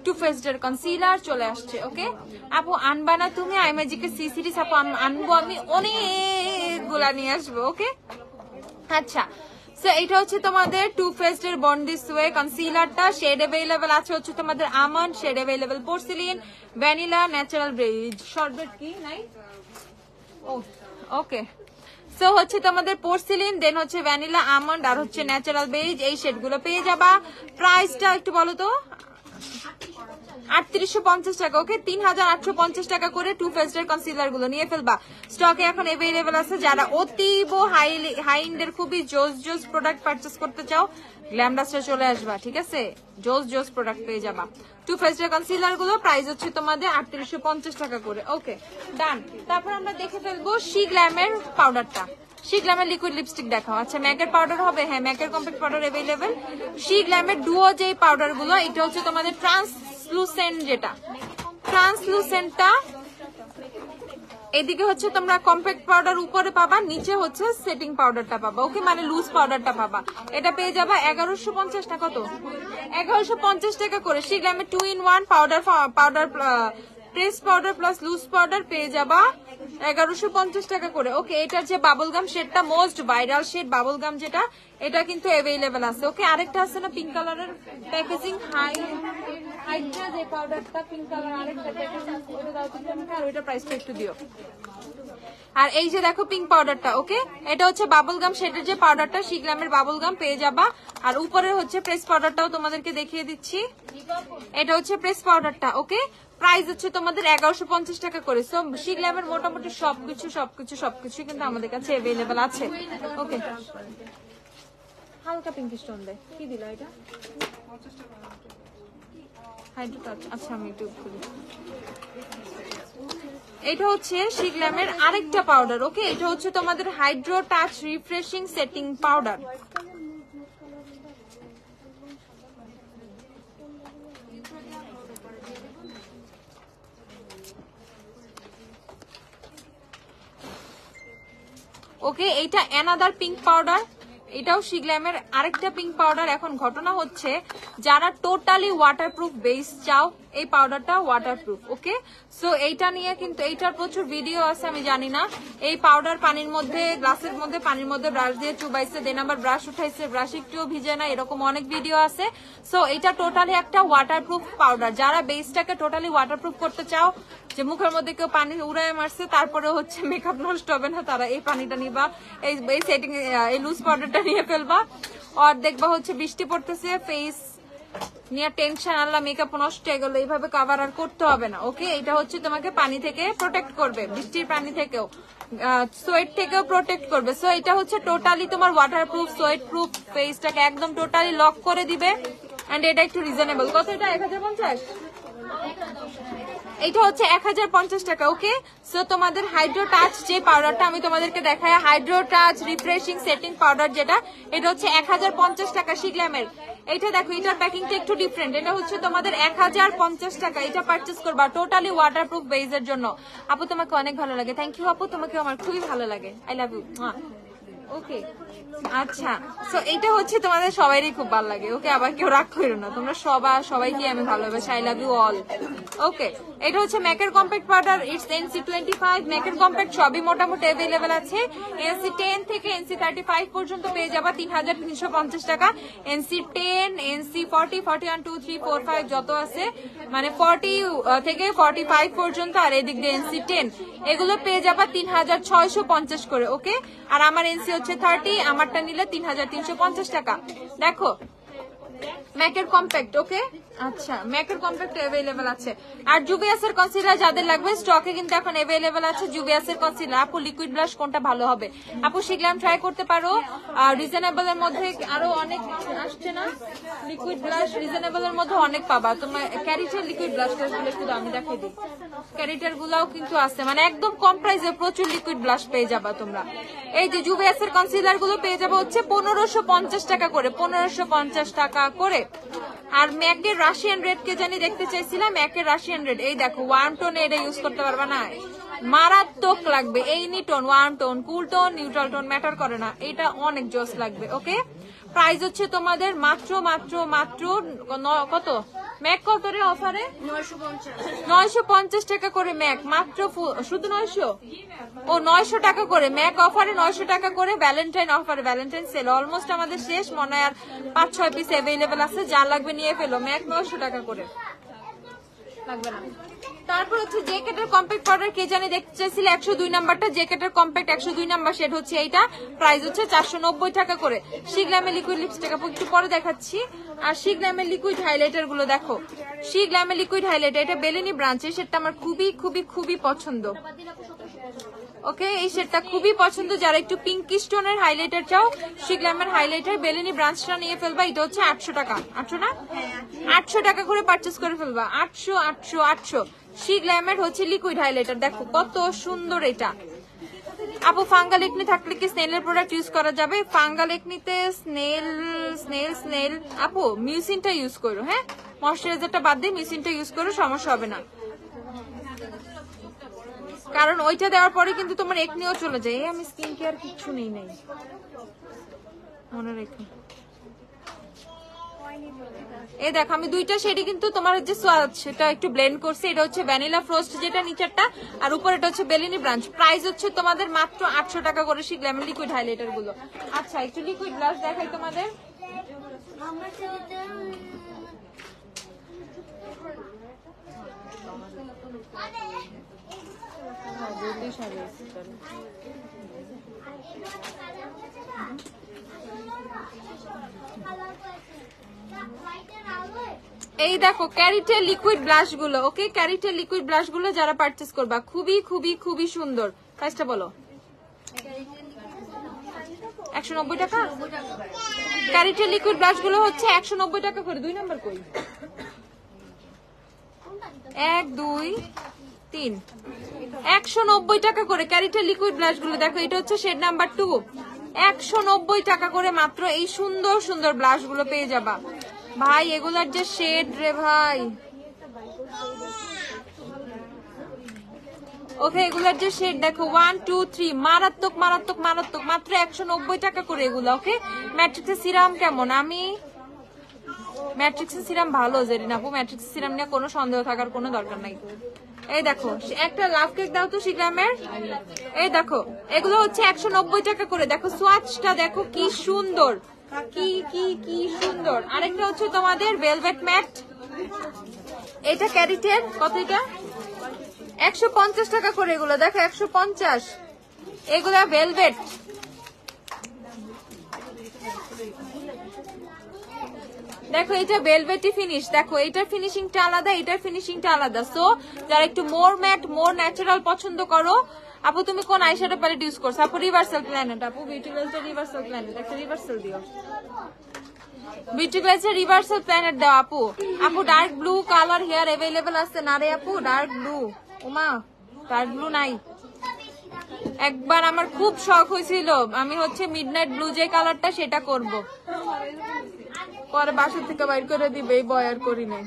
টু ফেসড এর কনসিলার চলে আসছে। ওকে, আপু আনবা না তুমি আইম্যাজিকের সি সিরিজ? আপু আনবো, আমি অনেকগুলা নিয়ে আসবো। ওকে, আচ্ছা। সো এটা হচ্ছে তোমাদের টু ফেসড এর বন্ড দিস ওয়ে কনসিলারটা। শেড अवेलेबल আছে হচ্ছে তোমাদের almond, shade available porcelain, vanilla, natural beige. Shortcut কি নাই? ও ওকে, সো হচ্ছে তোমাদের পোর্সিলিন, দেন হচ্ছে ভ্যানিলা, আমন্ড আর হচ্ছে ন্যাচারাল বেজ, এই শেডগুলো পেয়ে যাবা। প্রাইসটা একটু বলো তো। 3850 টাকা। ওকে, 3850 টাকা করে টু ফেসড এর কনসিলার গুলো নিয়ে ফেলবা। স্টকে এখন अवेलेबल আছে। যারা অতীব হাই এন্ডের খুবই জোস প্রোডাক্ট পারচেজ করতে চাও, গ্ল্যামডাসে চলে আসবা, ঠিক আছে? জোস প্রোডাক্ট পেয়ে যাবা। টু ফেসড এর কনসিলার গুলো প্রাইস হচ্ছে তোমাদের 3850 টাকা করে। ওকে ডান। তারপর আমরা দেখে ফেলবো শি গ্ল্যামের পাউডারটা। শি গ্ল্যামের লিকুইড লিপস্টিক দেখাও। আচ্ছা ম্যাকের পাউডার হবে? হ্যাঁ, ম্যাকের কম্প্যাক্ট পাউডার अवेलेबल। শি গ্ল্যামের ডুও যে পাউডার গুলো, এটা হচ্ছে তোমাদের ট্রান্সলুসেন্ট, যেটা ট্রান্সলুসেন্টটা এদিকে হচ্ছে তোমরা কম্প্যাক্ট পাউডার উপরে পাবা, নিচে হচ্ছে সেটিং পাউডারটা পাবা। ওকে, মানে লুজ পাউডারটা পাবা। এটা পেয়ে যাবা 1150 টাকা। কত? 1150 টাকা করে। শি গ্ল্যামের 2 in 1 powder press powder plus loose powder পেয়ে যাবা 1150 টাকা করে। ওকে, এটার যে বাবল গাম শেডটা, most viral shade bubble gum, যেটা এটা কিন্তু अवेलेबल আছে। ওকে, আরেকটা আছে না পিঙ্ক কালারের প্যাকেজিং, হাইড্রা যে পাউডারটা পিঙ্ক কালার, আরেকটা প্যাকেজিং, ওটা দাও তুমি আমাকে, আর ওইটা প্রাইসটা একটু দিও। আর এই যে দেখো পিঙ্ক পাউডারটা, ওকে, এটা হচ্ছে বাবল গাম শেডের যে পাউডারটা, শি গ্ল্যামের বাবল গাম পেয়ে যাবা। আর উপরে হচ্ছে প্রেস পাউডারটাও তোমাদেরকে দেখিয়ে দিচ্ছি, এটা হচ্ছে প্রেস পাউডারটা। ওকে, প্রাইস হচ্ছে তোমাদের 1150 টাকা করে। সো শি গ্ল্যামের মোটামুটি সবকিছু কিন্তু আমাদের কাছে अवेलेबल আছে। ওকে, হালকা পিঙ্ক স্টোন দেয়, কি দিল এটা? Hydro touch. আচ্ছা আমি একটু খুলি। এটা হচ্ছে শি গ্ল্যামের আরেকটা পাউডার। ওকে, এটা হচ্ছে তোমাদের hydro touch refreshing setting powder. Okay, এইটা অ্যানাদার পিঙ্ক পাউডার, এটাও শি গ্ল্যামের আরেকটা পিঙ্ক পাউডার। এখন ঘটনা হচ্ছে, যারা টোটালি ওয়াটারপ্রুফ বেস চাও, এই পাউডারটা ওয়াটারপ্রুফ। ওকে, সো এইটা নিয়ে কিন্তু এইটার প্রচুর ভিডিও আছে, আমি জানি না। এই পাউডার পানির মধ্যে, গ্লাসের মধ্যে, পানির মধ্যে ব্রাশ দিয়ে চুবাইছে, দেন আবার ব্রাশ উঠাইছে, ব্রাশ একটুও ভিজে না, এরকম অনেক ভিডিও আছে। সো এটা টোটালি একটা ওয়াটারপ্রুফ পাউডার। যারা বেসটাকে টোটালি ওয়াটারপ্রুফ করতে চাও, যে মুখের মধ্যে কেউ পানি উড়ায় মারছে তারপরে হচ্ছে মেকআপ নষ্ট হবে না, তারা এই পানিটা নিবা, এই সেটিং এই লুজ পাউডারটা নিয়ে ফেলবা। আর দেখবা হচ্ছে বৃষ্টি পড়তেছে, ফেস নিয়ে টেনশন, আল্লাহ মেকআপ নষ্ট হয়ে গেল, এইভাবে কভার আর করতে হবে না। ওকে, এটা হচ্ছে তোমাকে পানি থেকে প্রোটেক্ট করবে, বৃষ্টির পানি থেকেও, সোয়েট থেকেও প্রোটেক্ট করবে। সো এটা হচ্ছে টোটালি তোমার ওয়াটারপ্রুফ, সোয়েট প্রুফ, ফেসটাকে একদম টোটালি লক করে দিবে। এন্ড এটা একটু রিজনেবল। কত এটা? 1050। এটা হচ্ছে 1050 টাকা। ওকে, সো তোমাদের হাইড্রো টাচ যে পাউডারটা আমি তোমাদেরকে দেখাই, hydro touch refreshing setting powder, যেটা এটা হচ্ছে 1050 টাকা শি গ্ল্যামের। এটা দেখো, এটার প্যাকিংটা একটু ডিফারেন্ট, এটা হচ্ছে তোমাদের 1050 টাকা। এটা পারচেজ করবা টোটালি ওয়াটারপ্রুফ বেজের জন্য। আপু তোমাকে অনেক ভালো লাগে। থ্যাংক ইউ আপু, তোমাকে আমার খুবই ভালো লাগে। I love you. ওকে, আচ্ছা, সো এটা হচ্ছে তোমাদের সবাইরই খুব ভালো লাগে। ওকে, আবার কেউ রাগ করো না, তোমরা সবাইকে আমি ভালোবাসি। I love you all. Okay, এটা হচ্ছে ম্যাকের কম্প্যাক্ট পাউডার, ইটস NC25। ম্যাকের কম্প্যাক্ট সবই মোটামুটি अवेलेबल আছে। NC10 থেকে NC35 পর্যন্ত পেয়ে যাবা 3350 টাকা। NC10, NC40, 41, 2, 3, 4, 5 যত আছে, মানে 40 থেকে 45 পর্যন্ত, আর এদিক দিয়ে NC10, এগুলো পেয়ে যাবা 3650 করে। ওকে, আর আমার NC হচ্ছে 30, আমারটা নিলে 3350 টাকা। দেখো ম্যাকের কম্প্যাক্ট। ওকে, আচ্ছা, ম্যাকের কম্প্যাক্ট अवेलेबल আছে। আর জুভিয়াসের কনসিলার যাদের লাগবে, স্টকে কিন্তু এখন अवेलेबल আছে জুভিয়াসের কনসিলার। আপু লিকুইড ব্লাশ কোনটা ভালো হবে? আপু শি গ্ল্যাম ট্রাই করতে পারো, রিজনেবল এর মধ্যে আরো অনেক আসছে না, লিকুইড ব্লাশ রিজনেবল এর মধ্যে অনেক পাবা। তোমার ক্যারিটার লিকুইড ব্লাশ গুলো একটু আমি দেখাই দিই, ক্যারিটার গুলাও কিন্তু আছে, মানে একদম কম প্রাইসে প্রচুর লিকুইড ব্লাশ পেয়ে যাবা তোমরা। এই যে জুভিয়াসের কনসিলার গুলো পেয়ে যাবো হচ্ছে 1550 টাকা করে, 1550 টাকা করে। আর ম্যাকের রাশিয়ান রেড কে জানি দেখতে চাইছিলাম, ম্যাকের রাশিয়ান রেড, এই দেখো ওয়ার্ম টোনে এটা ইউজ করতে পারবা না, মারাত্মক লাগবে। এই টোন, ওয়ার্ম টোন, কুল টোন, নিউট্রাল টোন ম্যাটার করে না, এটা অনেক জোস লাগবে। ওকে, প্রাইস হচ্ছে তোমাদের মাত্র কত ম্যাক কত রে অফারে? 950 টাকা করে ম্যাক, মাত্র শুধু 900। ও 900 টাকা করে ম্যাক অফারে, 900 টাকা করে ভ্যালেন্টাইন অফারে, ভ্যালেন্টাইন সেল অলমোস্ট আমাদের শেষ, মনে হয় আর 5-6 পিস অ্যাভেলেবেল আছে, যা লাগবে নিয়ে ফেলো। ম্যাক 900 টাকা করে, লাগবে না। তারপর হচ্ছে জেকেটের কম্প্যাক্ট পাউডার, কে জানি দেখতে চাইছিল 102 নাম্বারটা, জেকেটের কম্প্যাক্ট 102 নাম্বার শেড হচ্ছে এইটা, প্রাইস হচ্ছে 490 টাকা করে। শিগ্লামের লিকুইড লিপস্টিক আপু একটু পরে দেখাচ্ছি। আর শিগ্লামের লিকুইড হাইলাইটার গুলো দেখো, শিগ্লামের লিকুইড হাইলাইটার, এটা বেলেনি ব্রাঞ্চের, সেটা আমার খুবই খুবই খুবই পছন্দ। ওকে, এই শেডটা খুবই পছন্দ। যারা একটু পিঙ্কি স্টোনের হাইলাইটার চাও, শিগ্লামের হাইলাইটার বেলেনি ব্রাঞ্চটা নিয়ে ফেলবা। এটা হচ্ছে 800 টাকা, 800 না 800 টাকা করে পারচেস করে ফেলবা। 800 800 800। শিগ্লামের হচ্ছে লিকুইড হাইলাইটার, দেখো কত সুন্দর এটা। আপু ফাঙ্গাল একনি থাকলে কি স্নেলের প্রোডাক্ট ইউজ করা যাবে? ফাঙ্গাল একনিতে স্নেল স্নেল স্নেল আপু মিউসিনটা ইউজ করো, হ্যাঁ ময়শ্চারাইজারটা বাদ দিয়ে মিউসিনটা ইউজ করো, সমস্যা হবে না। কারণ ওইটা দেওয়ার পরে কিন্তু তোমার একনিও চলে যায়। আমি স্কিন কেয়ার কিচ্ছু নেই নাই, মনে রেখো। এই দেখো আমি দুইটা শেডই কিন্তু তোমার যে সোয়াচ সেটা একটু ব্লেন্ড করছি। এটা হচ্ছে ভ্যানিলা ফ্রস্ট যেটা নিচেরটা, আর উপরে এটা হচ্ছে বেলিনি ব্রাঞ্চ। প্রাইস হচ্ছে তোমাদের মাত্র 800 টাকা করে শিগ্লামের লিকুইড হাইলাইটার গুলো। আচ্ছা একটু লিকুইড ব্লাশ দেখাই তোমাদের। এই দেখো ক্যারিটের লিকুইড ব্লাশ গুলো। ওকে, ক্যারিটের লিকুইড ব্লাশ গুলো যারা পারচেস করবা, খুবই খুবই খুবই সুন্দর। প্রাইসটা বলো। 190 টাকা। ক্যারিটের লিকুইড ব্লাশ গুলো হচ্ছে 190 টাকা করে। 2 নাম্বার কই? 1 2 3 190 টাকা করে ক্যারিটের লিকুইড ব্লাশ গুলো। দেখো এটা হচ্ছে শেড নাম্বার 2, 190 টাকা করে মাত্র এই সুন্দর সুন্দর ব্লাশ গুলো পেয়ে যাবা। ভাই এগুলার যে শেড রে ভাই, ওকে এগুলার যে শেড দেখো 1 2 3, মারাত্মক মারাত্মক মারাত্মক, মাত্র 190 টাকা করে এগুলো। ওকে, ম্যাট্রিক্সের সিরাম কেমন? আমি ম্যাট্রিক্সের সিরাম ভালো জেরিন আপু, ম্যাট্রিক্সের সিরাম নিয়ে কোনো সন্দেহ থাকার কোনো দরকার নাই। এই দেখো একটা লাভ কেক দাও তো শিগ্রামের। এই দেখো এগুলো হচ্ছে 190 টাকা করে। দেখো সোয়াচটা দেখো কি সুন্দর, কি কি কি সুন্দর। আরেকটা হচ্ছে তোমাদের ভেলভেট ম্যাট, এটা ক্যারিটের, কত এটা? 150 টাকা করে এগুলো। দেখো 150, এগুলা ভেলভেট। দেখো এটা ভেলভেটি ফিনিশ, দেখো এটার ফিনিশিংটা আলাদা, এটার ফিনিশিংটা আলাদা। সো যারা একটু মোর ম্যাট মোর ন্যাচারাল পছন্দ করো, আপু তুমি কোন আইশ্যাডো প্যালেট ইউজ করছো? আপু রিভার্সাল প্ল্যানেট, আপু বিউটি গ্লেজের রিভার্সাল প্ল্যানেট, একটা রিভার্সাল দিও। বিউটি গ্লেজের রিভার্সাল প্ল্যানেট দাও আপু। আপু dark blue colour hair available আছে না রে আপু? ডার্ক ব্লু, ওমা ডার্ক ব্লু নাই। একবার আমার খুব শখ হয়েছিল, আমি হচ্ছে মিডনাইট ব্লু যে কালারটা সেটা করব, পরে বাসা থেকে বাইর করে দিবে, এই বয় আর করি নাই।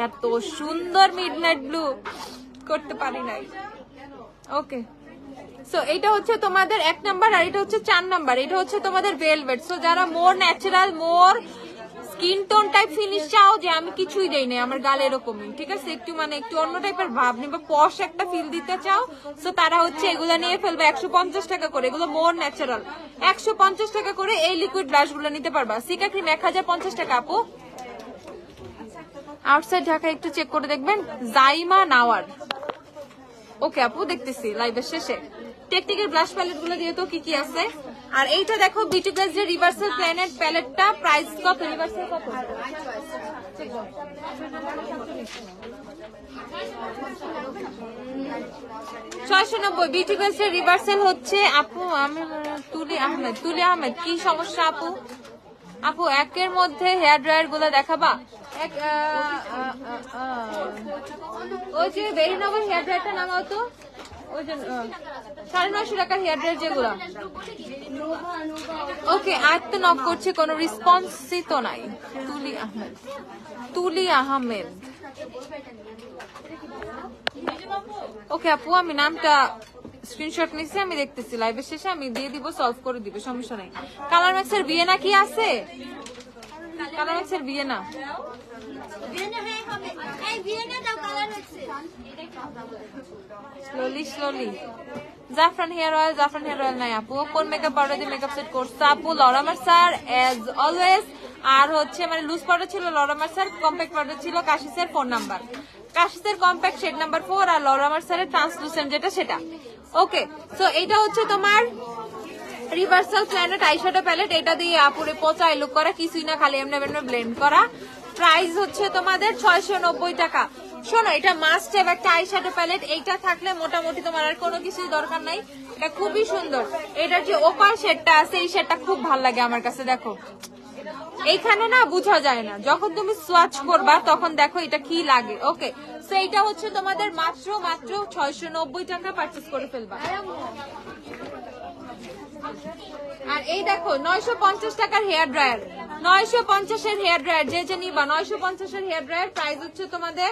এত সুন্দর মিডনাইট ব্লু করতে পারি নাই। ওকে, সো এটা হচ্ছে তোমাদের 1 নাম্বার, আর এটা হচ্ছে 4 নাম্বার। এটা হচ্ছে তোমাদের ভেলভেট। সো যারা মোর ন্যাচারাল মোর স্কিন টোন টাইপ ফিনিশ চাও, যে আমি কিছুই দেই নাই আমার গালে এরকমই, ঠিক আছে, একটু মানে একটু অন্য টাইপের ভাব নিবা, পশ একটা ফিল দিতে চাও, সো তারা হচ্ছে এগুলা নিয়ে ফেলবে 150 টাকা করে। এগুলো মোর ন্যাচারাল 150 টাকা করে। এই লিকুইড ব্লাশ গুলো নিতে পারবা। সিকা ক্রিম 1050 টাকা আপু। আউটসাইড ঢাকা একটু চেক করে দেখবেন। জাইমা নাওয়ার, ওকে আপু দেখতেছি লাইভের শেষে। টেকনিকের ব্লাশ প্যালেট গুলো দিয়ে তো কি কি আছে। আর এইটা দেখো বিউটি গ্লেজের রিভার্সাল প্ল্যানেট প্যালেটটা, প্রাইস কত? রিভার্সাল কত? 690। বিউটি গ্লেজের রিভার্সাল হচ্ছে আপু, আমি তুলি আহমেদ, তুলি আহমেদ কি সমস্যা আপু? আপু একের মধ্যে হেয়ার ড্রায়ার গুলো দেখাবা। ওই যে বেরিনগর হেয়ার ড্রায়ারটা নামাও তো, ওই যে 950 টাকার হেয়ার ড্রায়ার যেগুলো। ওকে, আর তো নক করছে, কোনো রেসপন্সই তো নাই। তুলি আহমেদ, তুলি আহমেদ। ওকে আপু আমি নামটা স্ক্রিনশট নিছি, আমি দেখতেছি, লাইভের শেষে আমি দিয়ে দিব, সলভ করে দিব, সমস্যা নাই। কালার ম্যাক্সের ভিয়েনা কি আছে? কালার ম্যাক্সের ভিয়েনা স্লোলি স্লোলি। জাফরান হেয়ার অয়েল, জাফরান হেয়ার অয়েল নাই আপু। কোন মেকআপ পাউডার দিয়ে মেকআপ সেট করছে আপু? Laura মার্সার age always. আর হচ্ছে মানে লুজ পাউডার ছিল লরা মার্সার, কম্প্যাক্ট পাউডার ছিল কাশিসের 4 নাম্বার, কাশিসের কম্প্যাক্ট শেড নাম্বার 4, আর লরা মার্সারের ট্রান্সলুসেন্ট যেটা সেটা। ওকে, সো এটা হচ্ছে তোমার রিভার্সাল প্ল্যানেট আইশ্যাডো প্যালেট। এটা দিয়ে আপুরে পচা লুক করা কিছুই না, খালি এমনি এমনি ব্লেন্ড করা। প্রাইস হচ্ছে তোমাদের 690 টাকা। শোনো, এটা মাস্ট হ্যাভ একটা আইশ্যাডো প্যালেট। এইটা থাকলে মোটামুটি তোমার আর কোনো কিছুই দরকার নাই। এটা খুবই সুন্দর। এটার যে ওপার শেডটা আছে, এই শেডটা খুব ভালো লাগে আমার কাছে। দেখো এইখানে না বোঝা যায় না, যখন তুমি সোয়াচ করবা তখন দেখো এটা কি লাগে। ওকে, সো এটা হচ্ছে তোমাদের মাত্র 690 টাকা পারচেজ করে ফেলবা। আর এই দেখো 950 টাকার হেয়ার ড্রায়ার, 950 এর হেয়ার ড্রায়ার যে যে নিবা, 950 এর হেয়ার ড্রায়ার প্রাইস হচ্ছে তোমাদের,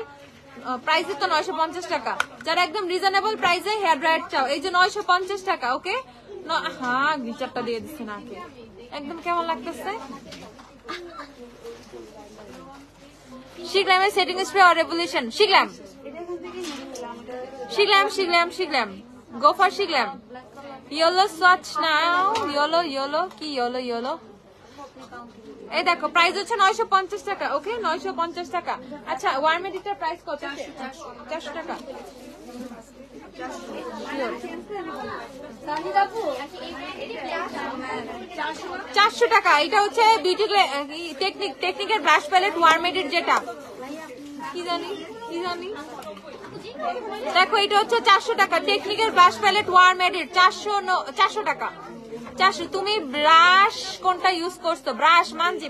প্রাইসে তো 950 টাকা। যারা একদম রিজনেবল প্রাইসে হেয়ার ড্রায়ার চাও, এই যে 950 টাকা। ওকে, হ্যাঁ গিচারটা দিয়ে দিচ্ছে নাকে, একদম কেমন লাগতেছে। শিগলামের setting spray or Revolution, Sheglam Sheglam Sheglam Sheglam, go for Sheglam. Yellow swatch now, yellow yellow কি ইয়েলো ইয়েলো। এই দেখো প্রাইস হচ্ছে 950 টাকা। ওকে, 950 টাকা। আচ্ছা, ওয়ার্মেডিটার প্রাইস কত? 400 টাকা। 400 টাকা। এটা হচ্ছে বিউটি টেকনিকের ব্রাশ প্যালেট ওয়ার্মেডির, যেটা কি জানি দেখো, এটা হচ্ছে 400 টাকা। টেকনিকের ব্রাশ প্যালেট ওয়ার্মেডির 400 টাকা। 400। তুমি ব্রাশ কোনটা ইউজ করছো? ব্রাশ মানজি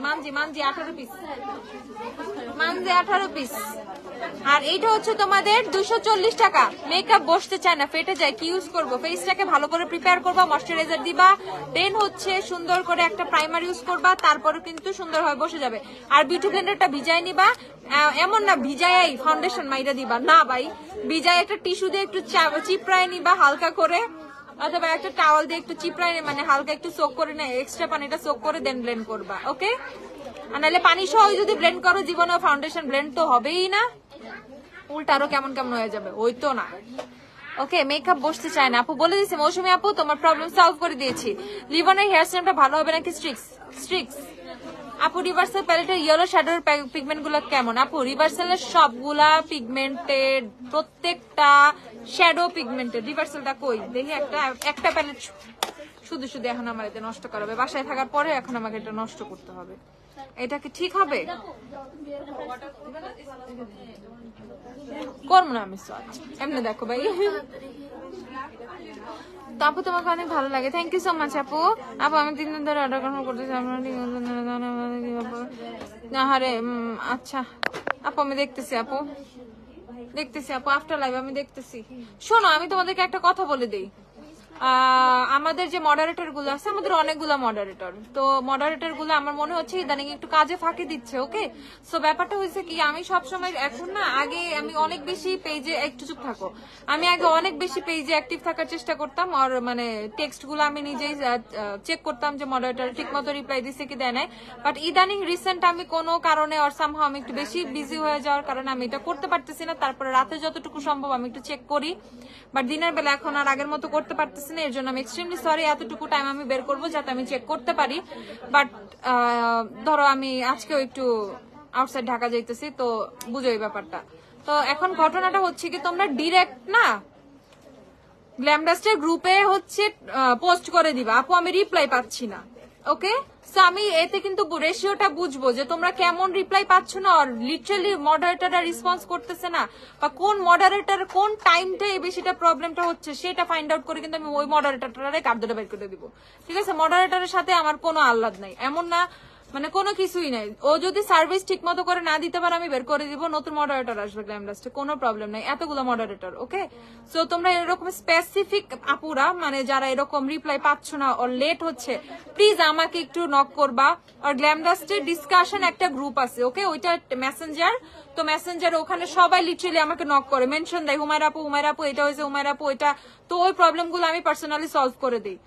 18 পিস, মানজি 18 পিস। আর এইটা হচ্ছে তোমাদের 240 টাকা। মেকআপ বসতে চায় না, ফেটে যায়, কি ইউজ করবো? ফেসটাকে ভালো করে প্রিপেয়ার করবা, ময়শ্চারাইজার দিবা, দেন হচ্ছে সুন্দর করে একটা প্রাইমার ইউজ করবা, তারপরে কিন্তু সুন্দরভাবে বসে যাবে। আর বিউটি ব্লেন্ডারটা ভিজায় নিবা, এমন না ভিজায় ফাউন্ডেশন মাইরা দিবা না ভাই, ভিজায় একটা টিস্যু দিয়ে একটু চিপড়ায় নিবা হালকা করে, অথবা একটা টাওয়াল দিয়ে একটু চিপড়ায়, মানে হালকা একটু সোক করে না, এক্সট্রা পানিটা সোক করে দেন ব্লেন্ড করবা। ওকে, আর নাহলে পানি সহ যদি ব্লেন্ড করো জীবনে ফাউন্ডেশন ব্লেন্ড তো হবেই না, উল্টা আরো কেমন কেমন হয়ে যাবে, ওই তো না। ওকে, মেকআপ বসতে চায় না আপু, বলে দিয়েছি মৌসুমী আপু তোমার প্রবলেম সলভ করে দিয়েছি। লিভনের হেয়ার সিরামটা ভালো হবে নাকি স্ট্রিক্স? আপু রিভার্সাল প্যালেটের ইয়েলো শ্যাডোর পিগমেন্ট গুলো কেমন? আপু রিভার্সালের সবগুলা পিগমেন্টেড, প্রত্যেকটা শ্যাডো পিগমেন্টেড। রিভার্সালটা কই দেখি, একটা প্যালেট শুধু এখন আমার এটা নষ্ট করা হবে, বাসায় থাকার পরে এখন আমাকে এটা নষ্ট করতে হবে। এটা কি ঠিক হবে? করবো না আমি সোয়াচ, এমনি দেখো ভাই। তো আপু তোমাকে অনেক ভালো লাগে, থ্যাংক ইউ সো মাচ আপু। আপু আমি 3 দিন ধরে অর্ডার কনফার্ম করতেছি। আরে আচ্ছা আপু, আমি দেখতেছি আপু, আফটার লাইভ আমি দেখতেছি। শোনো, আমি তোমাদেরকে একটা কথা বলে দিই। আমাদের যে মডারেটর গুলো আছে, আমাদের অনেকগুলো মডারেটর, তো মডারেটর গুলো আমার মনে হচ্ছে ইদানিং একটু কাজে ফাঁকি দিচ্ছে। ওকে, সো ব্যাপারটা হয়েছে কি, আমি সবসময় এখন না, আগে আমি অনেক বেশি পেজে, একটু চুপ থাকো, আমি আগে অনেক বেশি পেজে অ্যাক্টিভ থাকার চেষ্টা করতাম, আর মানে টেক্সট গুলো আমি নিজেই চেক করতাম যে মডারেটর ঠিক মতো রিপ্লাই দিচ্ছে কি দেয় নাই। বাট ইদানিং রিসেন্ট আমি কোনো কারণে আর সামহাও আমি একটু বেশি বিজি হয়ে যাওয়ার কারণে আমি এটা করতে পারতেছি না। তারপরে রাতে যতটুকু সম্ভব আমি একটু চেক করি, বাট দিনের বেলা এখন আর আগের মতো করতে পারতেছি না। এর জন্য আমি এক্সট্রিমলি সরি, এতটুকু টাইম আমি বের করবো যাতে আমি চেক করতে পারি। বাট ধরো আমি আজকেও একটু আউটসাইড ঢাকা যাইতেছি, তো বুঝো এই ব্যাপারটা। তো এখন ঘটনাটা হচ্ছে কি, তোমরা ডিরেক্ট না গ্ল্যামডাস্টের গ্রুপে হচ্ছে পোস্ট করে দিবা, আপু আমি রিপ্লাই পাচ্ছি না। ওকে, সো আমি এতে কিন্তু রেশিওটা বুঝবো যে তোমরা কেমন রিপ্লাই পাচ্ছ না, আর লিটারালি মডারেটররা রেসপন্স করতেছে না, বা কোন মডারেটর কোন টাইমটাই বেশিটা প্রবলেমটা হচ্ছে সেটা ফাইন্ড আউট করে কিন্তু আমি ওই মডারেটরটারে কার্ডটা বের করে দিব। ঠিক আছে, মডারেটরের সাথে আমার কোনো আহ্লাদ নাই, এমন না মানে কোনো কিছুই নাই। ও যদি সার্ভিস ঠিক মতো করে না দিতে পারে আমি বের করে দিব, নতুন মডারেটর আসবে গ্ল্যামডাস্টে, কোনো প্রবলেম নাই। এতগুলো মডারেটর, ওকে? সো তোমরা এরকম স্পেসিফিক আপুরা মানে যারা এরকম রিপ্লাই পাচ্ছ না ওর লেট হচ্ছে, প্লিজ আমাকে একটু নক করবা। আর গ্ল্যামডাস্টের ডিসকাশন একটা গ্রুপ আছে, ওকে? ওইটা মেসেঞ্জার, তো মেসেঞ্জার ওখানে সবাই লিটারালি আমাকে নক করে, মেনশন দেয় হুমায়রা আপু এটা হয়েছে, হুমায়রা আপু এটা, তো ওই প্রবলেম গুলো আমি পার্সোনালি সলভ করে দিই।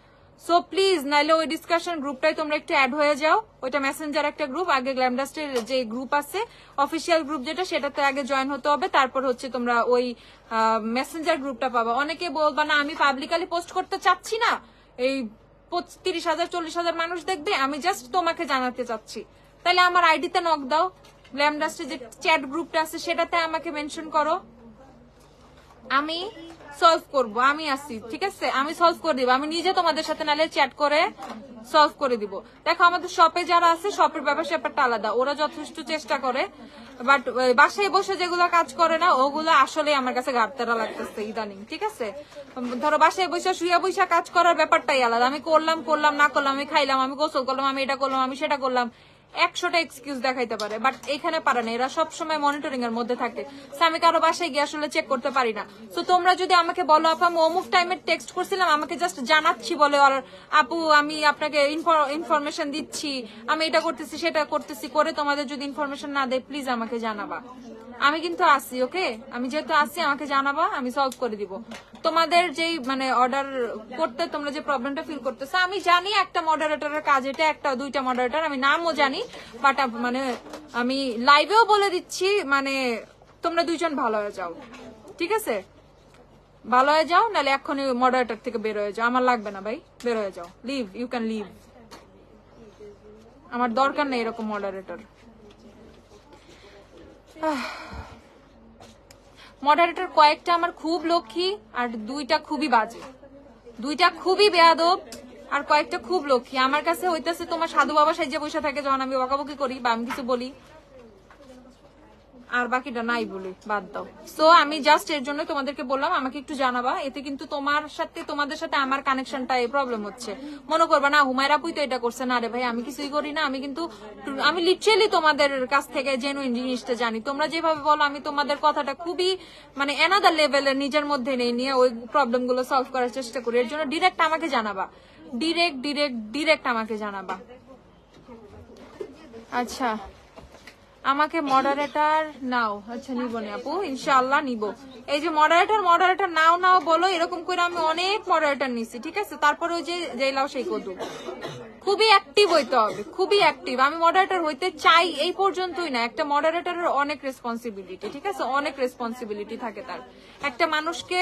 সো প্লিজ নাইলে ওই ডিসকাশন গ্রুপটাই তোমরা একটু অ্যাড হয়ে যাও। ওইটা মেসেঞ্জার একটা গ্রুপ, আগে গ্ল্যামডাস্টের যে গ্রুপ আছে অফিসিয়াল গ্রুপ যেটা, সেটাতে আগে জয়েন হতে হবে, তারপর হচ্ছে তোমরা ওই মেসেঞ্জার গ্রুপটা পাবা। অনেকে বলবা না আমি পাবলিকালি পোস্ট করতে চাচ্ছি না, এই 30,000 40,000 মানুষ দেখবে, আমি জাস্ট তোমাকে জানাতে চাচ্ছি, তাহলে আমার আইডিতে নক দাও, গ্ল্যামডাস্টের যে চ্যাট গ্রুপটা আছে সেটাতে আমাকে মেনশন করো, আমি সলভ করব, আমি আছি, ঠিক আছে? আমি সলভ করে দিব, আমি নিজে তোমাদের সাথে নালে চ্যাট করে সলভ করে দিব। দেখো আমাদের শপে যারা আছে, শপের ব্যাপারটা আলাদা, ওরা যথেষ্ট চেষ্টা করে, বাট বাসায় বসে যেগুলো কাজ করে না ওগুলো আসলে আমার কাছে ঘাটতারা লাগতেছে ইদানিং, ঠিক আছে? ধরো বাসায় বসে শুয়ে বসে কাজ করার ব্যাপারটাই আলাদা, আমি করলাম না করলাম, আমি খাইলাম, আমি গোসল করলাম, আমি এটা করলাম, আমি সেটা করলাম, 100টা এক্সকিউজ দেখাইতে পারে, বাট এখানে পারে না, এরা সবসময় মনিটরিং এর মধ্যে থাকে। আমি কারো বাসায় গিয়ে আসলে চেক করতে পারি না। তো তোমরা যদি আমাকে বলো আপু আমি অমুক টাইমে টেক্সট করছিলাম, আমাকে জাস্ট জানাচ্ছি বলে, আর আপু আমি আপনাকে ইনফরমেশন দিচ্ছি, আমি এটা করতেছি সেটা করতেছি করে তোমাদের যদি ইনফরমেশন না দেয় প্লিজ আমাকে জানাবা, আমি কিন্তু আসি, ওকে? আমি যেহেতু আসি আমাকে জানাবা, আমি সলভ করে দিব তোমাদের যেই মানে অর্ডার করতে তোমরা যে প্রবলেমটা ফিল করতেছো। আমি জানি একটা মডারেটরের কাজ এটা, একটা দুইটা মডারেটর, আমি নামও জানি, বাট মানে আমি লাইভেও বলে দিচ্ছি, মানে তোমরা দুইজন ভালো হয়ে যাও, ঠিক আছে? ভালো হয়ে যাও, নাহলে এখনই মডারেটর থেকে বের হয়ে যাও, আমার লাগবে না ভাই, বের হয়ে যাও, লিভ, ইউ ক্যান লিভ, আমার দরকার নেই এরকম মডারেটর। মডারেটর কয়েকটা আমার খুব লক্ষ্মী, আর দুইটা খুবই বাজে, দুইটা খুবই বেয়াদব, আর কয়েকটা খুব লক্ষ্মী। আমার কাছে হইতেছে তোমার সাধু বাবা সাইজে বসে থাকে যখন আমি বকাবকি করি বা আমি কিছু বলি, আর বাকিটা নাই বলি, বাদ দাও। সো আমি জাস্ট এর জন্য তোমাদেরকে বললাম আমাকে একটু জানাবা, এতে কিন্তু তোমাদের সাথে আমার কানেকশনটা এই প্রবলেম হচ্ছে। মনে করবা না হুমায়রা আপুই তো এটা করছে, না রে ভাই আমি কিছুই করি না, আমি লিটারালি তোমাদের কাছ থেকে জেনুইন জিনিসটা জানি। তোমরা যেভাবে বলো আমি তোমাদের কথাটা খুবই মানে অ্যানাদার লেভেলের নিজের মধ্যে নিয়ে ওই প্রবলেম গুলো সলভ করার চেষ্টা করি। এর জন্য ডিরেক্ট আমাকে জানাবা, ডিরেক্ট আমাকে জানাবা। আচ্ছা আমাকে মডারেটর নাও, আচ্ছা নিবো না আপু, ইনশাআল্লাহ নিবো। এই যে মডারেটর নাও বলো, এরকম করে আমি অনেক মডারেটর নিছি, ঠিক আছে? তারপরে ওই যে লাও সেই কদু, খুবই অ্যাক্টিভ হইতে হবে, খুবই অ্যাক্টিভ। আমি মডারেটর হইতে চাই এই পর্যন্তই না, একটা মডারেটরের অনেক রেসপন্সিবিলিটি, ঠিক আছে? অনেক রেসপন্সিবিলিটি থাকে তার। একটা মানুষকে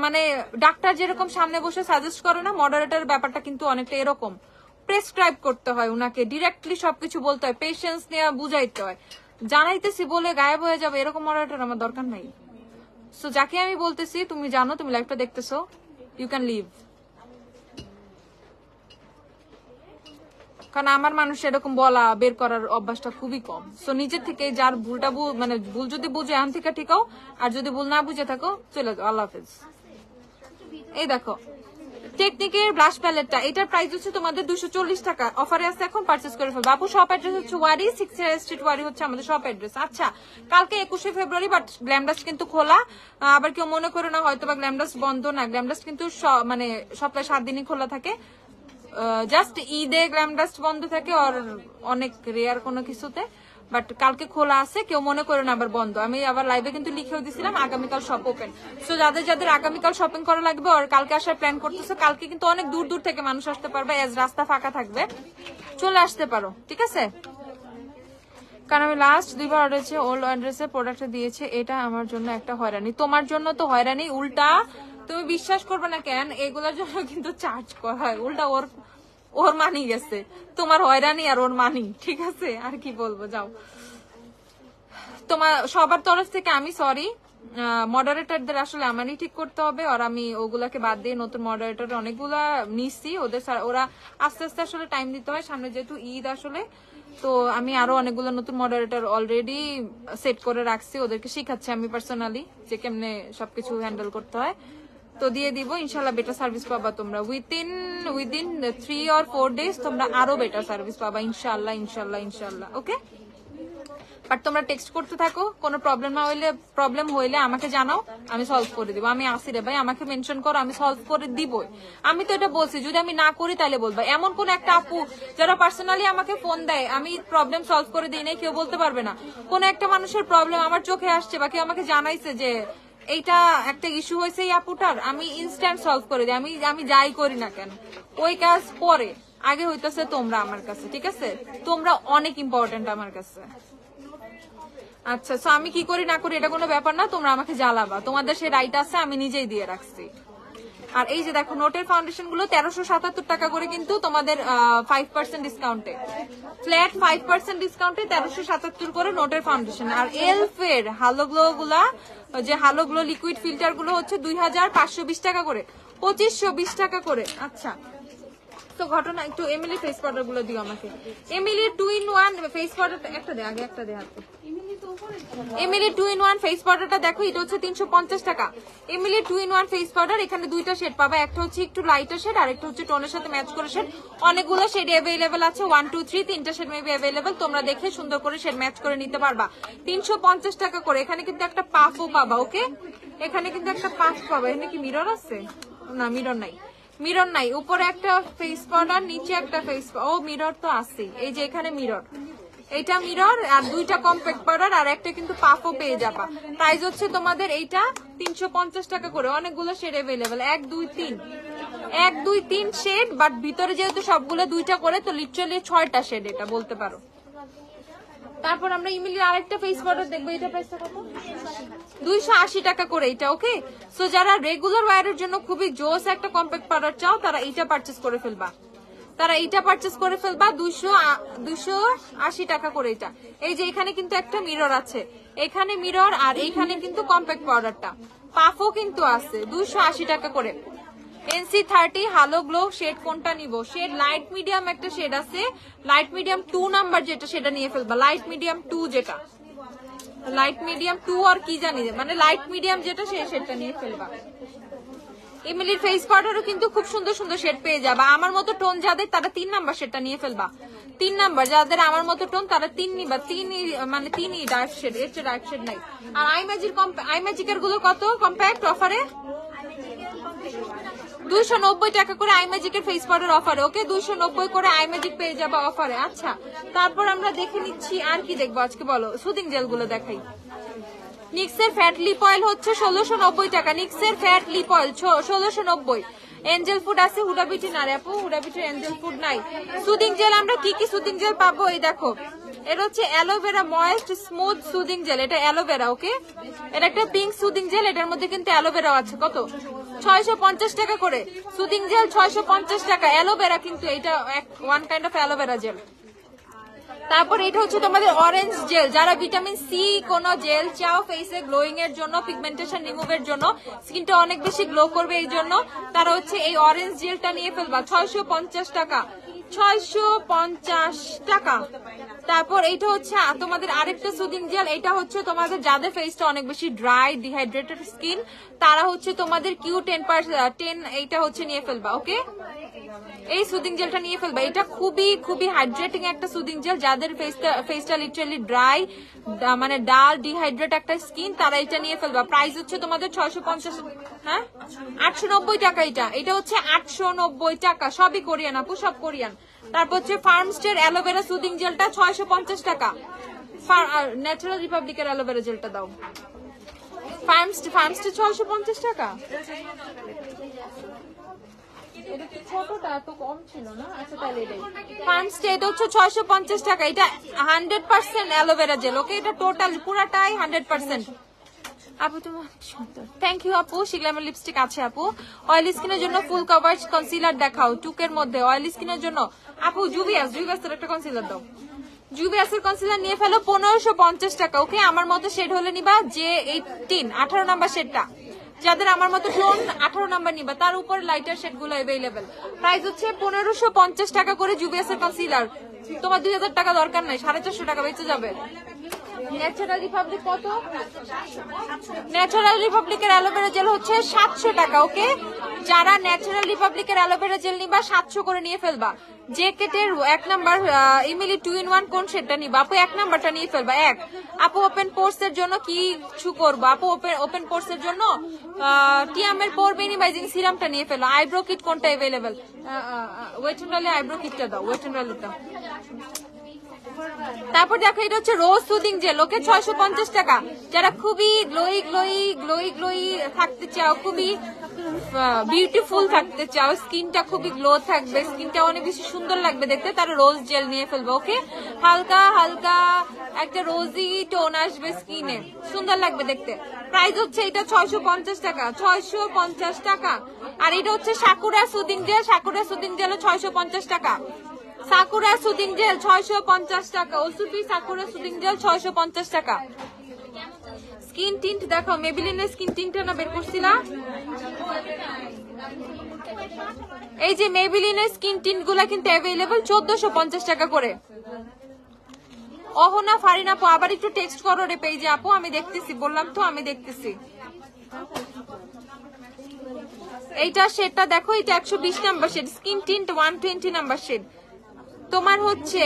মানে ডাক্তার যেরকম সামনে বসে সাজেস্ট করে না, মডারেটরের ব্যাপারটা কিন্তু অনেকটা এরকম, প্রেসক্রাইব করতে হয় উনাকে, ডিরেক্টলি সবকিছু বলতে হয়, পেশেন্স নিয়ে বুঝাইতে হয়। জানাইতেছি বলে গায়েব হয়ে যাবে এরকম মডারেটর আমার দরকার নাই। সো যাকে আমি বলতেছি তুমি জানো, তুমি লাইভটা দেখতেছো, ইউ ক্যান লিভ। কারণ আমার মানুষ এরকম বলা বের করার অভ্যাসটা খুবই কম। সো নিজের থেকে যার ভুলটা মানে ভুল যদি বুঝে আন থেকে ঠিকাও, আর যদি ভুল না বুঝে থাকো চলে যাও, আল্লাহ হাফেজ। এই দেখো টেকনিকের ব্লাশ প্যালেটটা, এটার প্রাইস হচ্ছে তোমাদের 240 টাকা, অফারে আছে, এখন পারচেজ করে ফেলবো। আপু শপ অ্যাড্রেস হচ্ছে ওয়ারি, 6 স্ট্রিট ওয়ারি হচ্ছে আমাদের শপ অ্যাড্রেস। আচ্ছা কালকে 21শে ফেব্রুয়ারি, বাট গ্ল্যামডাস্ট কিন্তু খোলা, আবার কেউ মনে করে না হয়তো বা গ্ল্যামডাস্ট বন্ধ, না, গ্ল্যামডাস্ট কিন্তু মানে সপ্তাহে 7 দিনই খোলা থাকে, জাস্ট ঈদে গ্ল্যামডাস্ট বন্ধ থাকে, আর অনেক রেয়ার কোনো কিছুতে, বাট কালকে খোলা আছে, কেউ মনে করে না আবার বন্ধ। আমি আবার লাইভে কিন্তু লিখেও দিছিলাম আগামীকাল শপ ওপেন। সো যাদের আগামীকাল শপিং করা লাগবে আর কালকে আসার প্ল্যান করতেছে, কালকে কিন্তু অনেক দূর থেকে মানুষ আসতে পারবে, এজ রাস্তা ফাঁকা থাকবে, চলে আসতে পারো, ঠিক আছে? কারণ আমি লাস্ট 2 বার অর্ডার দিয়েছি, ওল্ড অ্যাড্রেসে প্রোডাক্টটা দিয়েছে, এটা আমার জন্য একটা হয়রানি। তোমার জন্য তো হয়রানি উল্টা, তুমি বিশ্বাস করবে না কেন, এগুলোর জন্য কিন্তু চার্জ করা হয়, উল্টা ওর মানি গেছে, তোমার হয়রানি আর ওর মানি, ঠিক আছে? আর কি বলবো, যাও। তোমার সবার তরফ থেকে আমি সরি, মডারেটরদের আসলে আমারই ঠিক করতে হবে, আর আমি ওগুলাকে বাদ দিয়ে নতুন মডারেটর অনেকগুলা নিচ্ছি, ওরা আস্তে আস্তে আসলে টাইম দিতে হয়, সামনে যেহেতু ঈদ আসলে, তো আমি আরো অনেকগুলো নতুন মডারেটর অলরেডি সেট করে রাখছি, ওদেরকে শিখাচ্ছি আমি পার্সোনালি যে কেমনে সবকিছু হ্যান্ডেল করতে হয়। তো দিয়ে দিব ইনশাল্লাহ, বেটার সার্ভিস পাবা তোমরা উইদিন 3 or 4 days তোমরা আরো বেটার সার্ভিস পাবা ইনশাল্লাহ ইনশাল্লাহ ইনশাল্লাহ। ওকে, বাট তোমরা টেক্সট করতে থাকো, কোনো প্রবলেম হইলে আমাকে জানাও, আমি সলভ করে দিব। আমি আসি রে ভাই, আমাকে মেনশন করো, আমি সলভ করে দিব। আমি তো এটা বলছি, যদি আমি না করি তাহলে বলবা। এমন কোন একটা আপু যারা পার্সোনালি আমাকে ফোন দেয়, আমি প্রবলেম সলভ করে দিই নাই, কেউ বলতে পারবে না। কোন একটা মানুষের প্রবলেম আমার চোখে আসছে বা কেউ আমাকে জানাইছে যে এইটা একটা ইস্যু হয়েছে এই আপুটার, আমি ইনস্ট্যান্ট সলভ করে দিই। আমি যাই করি না কেন, ওই কাজ পরে, আগে হইতেছে তোমরা আমার কাছে, ঠিক আছে? তোমরা অনেক ইম্পর্টেন্ট আমার কাছে। আচ্ছা, সো আমি কি করি না করি এটা কোনো ব্যাপার না, তোমরা আমাকে জ্বালাবা, তোমাদের সে রাইট আছে, আমি নিজেই দিয়ে রাখছি। আর এই যে দেখো, নোটের ফাউন্ডেশন গুলো 1377 টাকা করে, কিন্তু তোমাদের 5% ডিসকাউন্টে, ফ্ল্যাট 5% ডিসকাউন্টে 1377 করে নোটের ফাউন্ডেশন। আর এলফের হালো গ্লো গুলা, যে হালো গ্লো লিকুইড ফিল্টার গুলো হচ্ছে 2520 টাকা করে, 2520 টাকা করে। আচ্ছা, তো ঘটনা একটু এমিলি ফেস পাউডার গুলো দিও আমাকে। এমিলি 2-in-1 ফেস পাউডার একটা দে, আগে একটা দে হাতে। এমিলি 2-in-1 ফেস পাউডারটা দেখো, এটা হচ্ছে 350 টাকা। এমিলি 2-in-1 ফেস পাউডার, এখানে দুইটা শেড পাবা, একটা হচ্ছে একটু লাইটার শেড আর একটা হচ্ছে টোনের সাথে ম্যাচ করে শেড। অনেকগুলো শেড অ্যাভেলেবেল আছে, 1 2 3 তিনটা শেড মেবি অ্যাভেলেবেল, তোমরা দেখে সুন্দর করে শেড ম্যাচ করে নিতে পারবা। 350 টাকা করে। এখানে কিন্তু একটা পাফও পাবা। ওকে, এখানে কিন্তু একটা পাফ পাবা। এখানে কি মিরর আছে? না, মিরর নাই, মিরর নাই। উপরে একটা ফেস পাউডার, নিচে একটা ফেস, ও মিরর তো আছে, এই যে এখানে মিরর, এইটা মিরর, আর দুইটা কম্প্যাক্ট পাউডার আর একটা কিন্তু পাফও পেয়ে যাবা। প্রাইস হচ্ছে তোমাদের এইটা 350 টাকা করে। অনেকগুলো শেড অ্যাভেলেবেল, 1 2 3 শেড, বাট ভিতরে যেহেতু সবগুলো দুইটা করে, তো লিটারালি 6টা শেড এটা বলতে পারো। তারপর আমরা ইমিলির আরেকটা ফেস পাউডার দেখবো, এটা প্রাইসটা কত? 280 টাকা করে এটা। ওকে, সো যারা রেগুলার ওয়্যারের জন্য খুবই জোস একটা কম্প্যাক্ট পাউডার চাও, তারা এইটা পারচেজ করে ফেলবা, 280 টাকা করে এটা। এই যে এখানে কিন্তু একটা মিরর আছে, এখানে মিরর, আর এইখানে কিন্তু কম্প্যাক্ট পাউডারটা, পাফও কিন্তু আছে, 280 টাকা করে। NC30 হালো গ্লো শেড কোনটা নিব? শেড লাইট মিডিয়াম একটা শেড আছে, লাইট মিডিয়াম 2 নাম্বার যেটা, সেটা নিয়ে ফেলবা। লাইট মিডিয়াম 2 যেটা, লাইট মিডিয়াম 2 আর কি জানি, মানে লাইট মিডিয়াম যেটা, সেটা নিয়ে ফেলবা। এমিলির ফেস পাউডারও কিন্তু খুব সুন্দর সুন্দর শেড পেয়ে যাবা। আমার মতো টোন যাদের, তারা 3 নাম্বার শেডটা নিয়ে ফেলবা। 3 নাম্বার যাদের আমার মতো টোন, তারা 3 নিবা। 3ই ডার্ক শেড, এর চেয়ে ডার্ক শেড নাই। আর আইম্যাজিকের গুলো কত কম্প্যাক্ট অফারে? 290 টাকা করে আইম্যাজিকের ফেস পাউডার অফারে। ওকে, 290 করে আইম্যাজিক পেয়ে যাবা অফারে। আচ্ছা, তারপর আমরা দেখে নিচ্ছি আর কি দেখবো আজকে, বলো। সুদিং জেল গুলো দেখাই। নিক্সের ফ্যাট লিপ অয়েল হচ্ছে 1690 টাকা। নিক্সের fat lip oil 1690। Angel food আছে, হুডাবিটি না রে আপু, হুডাবিটির এঞ্জেল ফুড নাই। সুদিং জেল আমরা কি কি সুদিং জেল পাবো, এই দেখো, এটা হচ্ছে aloe vera moist smooth soothing jail, এটা অ্যালোভেরা। ওকে, এটা একটা পিঙ্ক সুদিং জেল, এটার মধ্যে কিন্তু অ্যালোভেরা আছে। কত? 650 টাকা করে সুদিং জেল, 650 টাকা। অ্যালোভেরা কিন্তু এটা one kind of aloe vera gel. তারপর এটা হচ্ছে তোমাদের অরেঞ্জ জেল, যারা ভিটামিন সি কোন জেল চাও ফেসে গ্লোয়িং এর জন্য, পিগমেন্টেশন রিমুভের জন্য, স্কিনটা অনেক বেশি গ্লো করবে এই জন্য, তারা হচ্ছে এই অরেঞ্জ জেলটা নিয়ে ফেলবা। 650 টাকা, 650 টাকা। তারপর এইটা হচ্ছে তোমাদের আরেকটা সুদিং জেল, এটা হচ্ছে তোমাদের যাদের ফেসটা অনেক বেশি ড্রাই, ডিহাইড্রেটেড স্কিন, তারা হচ্ছে তোমাদের Q10 এইটা হচ্ছে নিয়ে ফেলবা। ওকে, এই সুদিং জেলটা নিয়ে ফেলবা। এটা খুবই খুবই হাইড্রেটিং একটা সুদিং জেল, যাদের ফেসটা লিটারালি ড্রাই, মানে ডাল ডিহাইড্রেট একটা স্কিন, তারা এটা নিয়ে ফেলবা। প্রাইস হচ্ছে তোমাদের 650, হ্যাঁ 890 টাকা। এটা হচ্ছে 890 টাকা। সবই কোরিয়ান আপু, সব কোরিয়ান। তারপর হচ্ছে ফার্মস্টের অ্যালোভেরা সুদিং জেলটা 650 টাকা। ন্যাচারাল রিপাবলিকের অ্যালোভেরা জেলটা দাও। ফার্মস্টে 650 টাকা। ছোটটা তো কম ছিল না। আচ্ছা, তাহলে এটাই ফার্মস্টে, এটা হচ্ছে 650 টাকা। এটা 100% অ্যালোভেরা জেল। ওকে, এটা টোটাল পুরাটাই 100%। আপু তোমার সুন্দর, থ্যাংক ইউ আপু। শিগলামের লিপস্টিক আছে আপু। অয়েলি স্কিনের জন্য ফুল কভারেজ কনসিলার দেখাও, টুকের মধ্যে অয়েলি স্কিনের জন্য। আপু জুবিয়াসের একটা কনসিলার দাও। জুবিয়াসের কনসিলার নিয়ে ফেলো, 1550 টাকা। ওকে, আমার মতো শেড হলে নিবা যে 18 নাম্বার শেডটা, যাদের আমার মতো টোন 18 নাম্বার নিবা, তার উপর লাইটার শেড গুলো অ্যাভেলেবেল। প্রাইস হচ্ছে 1550 টাকা করে জুবিয়াসের কনসিলার। তোমার 2000 টাকা দরকার নাই, 450 টাকা বেঁচে যাবে। ন্যাচারাল রিপাবলিক কত? ন্যাচারাল রিপাবলিকের অ্যালোভেরা জেল হচ্ছে 700 টাকা। ওকে, যারা ন্যাচারাল রিপাবলিকের অ্যালোভেরা জেল নিবা 700 করে নিয়ে ফেলবা। জ্যাকেটের 1 নাম্বার ইমিলি 2-in-1 কোন সেটটা নিবা আপু? 1 নাম্বারটা নিয়ে ফেলবা। আপু ওপেন পোর্স এর জন্য কিছু করবো আপু? ওপেন পোর্স এর জন্য টিয়ামের পোর মিনিমাইজিং সিরামটা নিয়ে ফেলো। আইব্রো কিট কোনটা अवेलेबल? ওয়েট এন্ড রোলে আইব্রো কিটটা দাও, ওয়েট এন্ড রোলেরটা। তারপর দেখো এটা হচ্ছে রোজ সুদিং জেল। ওকে, 650 টাকা। যারা খুবই গ্লোই থাকতে চাও, খুবই বিউটিফুল থাকতে চাও, স্কিনটা খুবই গ্লো থাকবে, স্কিনটা অনেক বেশি সুন্দর লাগবে দেখতে, তারা রোজ জেল নিয়ে ফেলবে। ওকে, হালকা হালকা একটা রোজি টোন আসবে স্কিনে, সুন্দর লাগবে দেখতে। প্রাইস হচ্ছে এটা 650 টাকা, 650 টাকা। আর এটা হচ্ছে sakura soothing jail, sakura soothing jail 650 টাকা। সাকুরা সুদিং জেল 650 টাকা। ওসুপি সাকুরা সুদিং জেল 650 টাকা। স্কিন টিন্ট দেখো, মেবিলিনের স্কিন টিন্টটা না বের করছিলা? এই যে মেবিলিনের স্কিন টিন্ট গুলা কিন্তু অ্যাভেলেবল 1450 টাকা করে। অহনা ফারিন আপু আবার একটু টেক্সট করো রে পেজে আপু, আমি দেখতেছি, বললাম তো আমি দেখতেছি। এইটা শেডটা দেখো, এটা 120 number shade, skin tint 120 number shade. তোমার হচ্ছে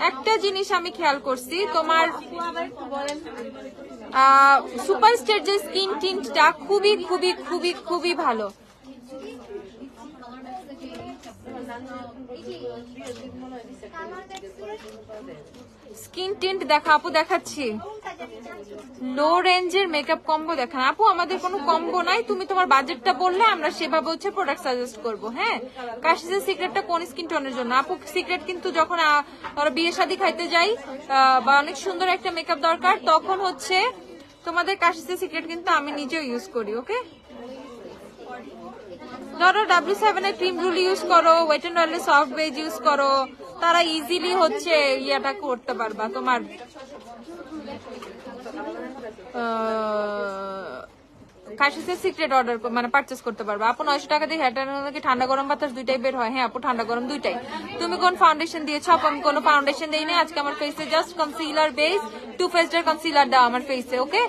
একটা জিনিস আমি খেয়াল করছি, তোমার সুপারস্টার যে স্কিন টিন্টটা খুবই খুবই খুবই খুবই ভালো। স্কিন টিন্ট দেখা আপু, দেখাচ্ছি। লো রেঞ্জের মেকআপ কম্বো দেখান আপু, আমাদের কোনো কম্বো নাই, তুমি তোমার বাজেটটা বললে আমরা সেভাবে হচ্ছে প্রোডাক্ট সাজেস্ট করবো। হ্যাঁ, কাশিসের সিক্রেটটা কোন স্কিন টোনের জন্য আপু? সিক্রেট কিন্তু যখন আমরা বিয়ে শাদী খাইতে যাই বা অনেক সুন্দর একটা মেকআপ দরকার, তখন হচ্ছে তোমাদের কাশিসের সিক্রেট কিন্তু আমি নিজেও ইউজ করি। ওকে, ধরো W7 এর ক্রিম রুল ইউজ করো, ওয়েট এন্ড ওয়েলের সফট বেজ ইউজ করো, তারা ইজিলি হচ্ছে ইয়াটা করতে পারবা। তোমার কাশিসের সিক্রেট অর্ডার মানে পারচেস করতে পারবে আপু। 900 টাকা দিয়ে হেয়ার টানার ঠান্ডা গরম বাতাস দুইটাই বের হয়। হ্যাঁ আপু, ঠান্ডা গরম দুইটাই। তুমি কোন ফাউন্ডেশন দিয়েছো আপু? আমি কোনো ফাউন্ডেশন দেইনি, আজকে আমার ফেসে জাস্ট কনসিলার বেস, টু ফেসডের কনসিলার দাও আমার ফেসে। ওকে,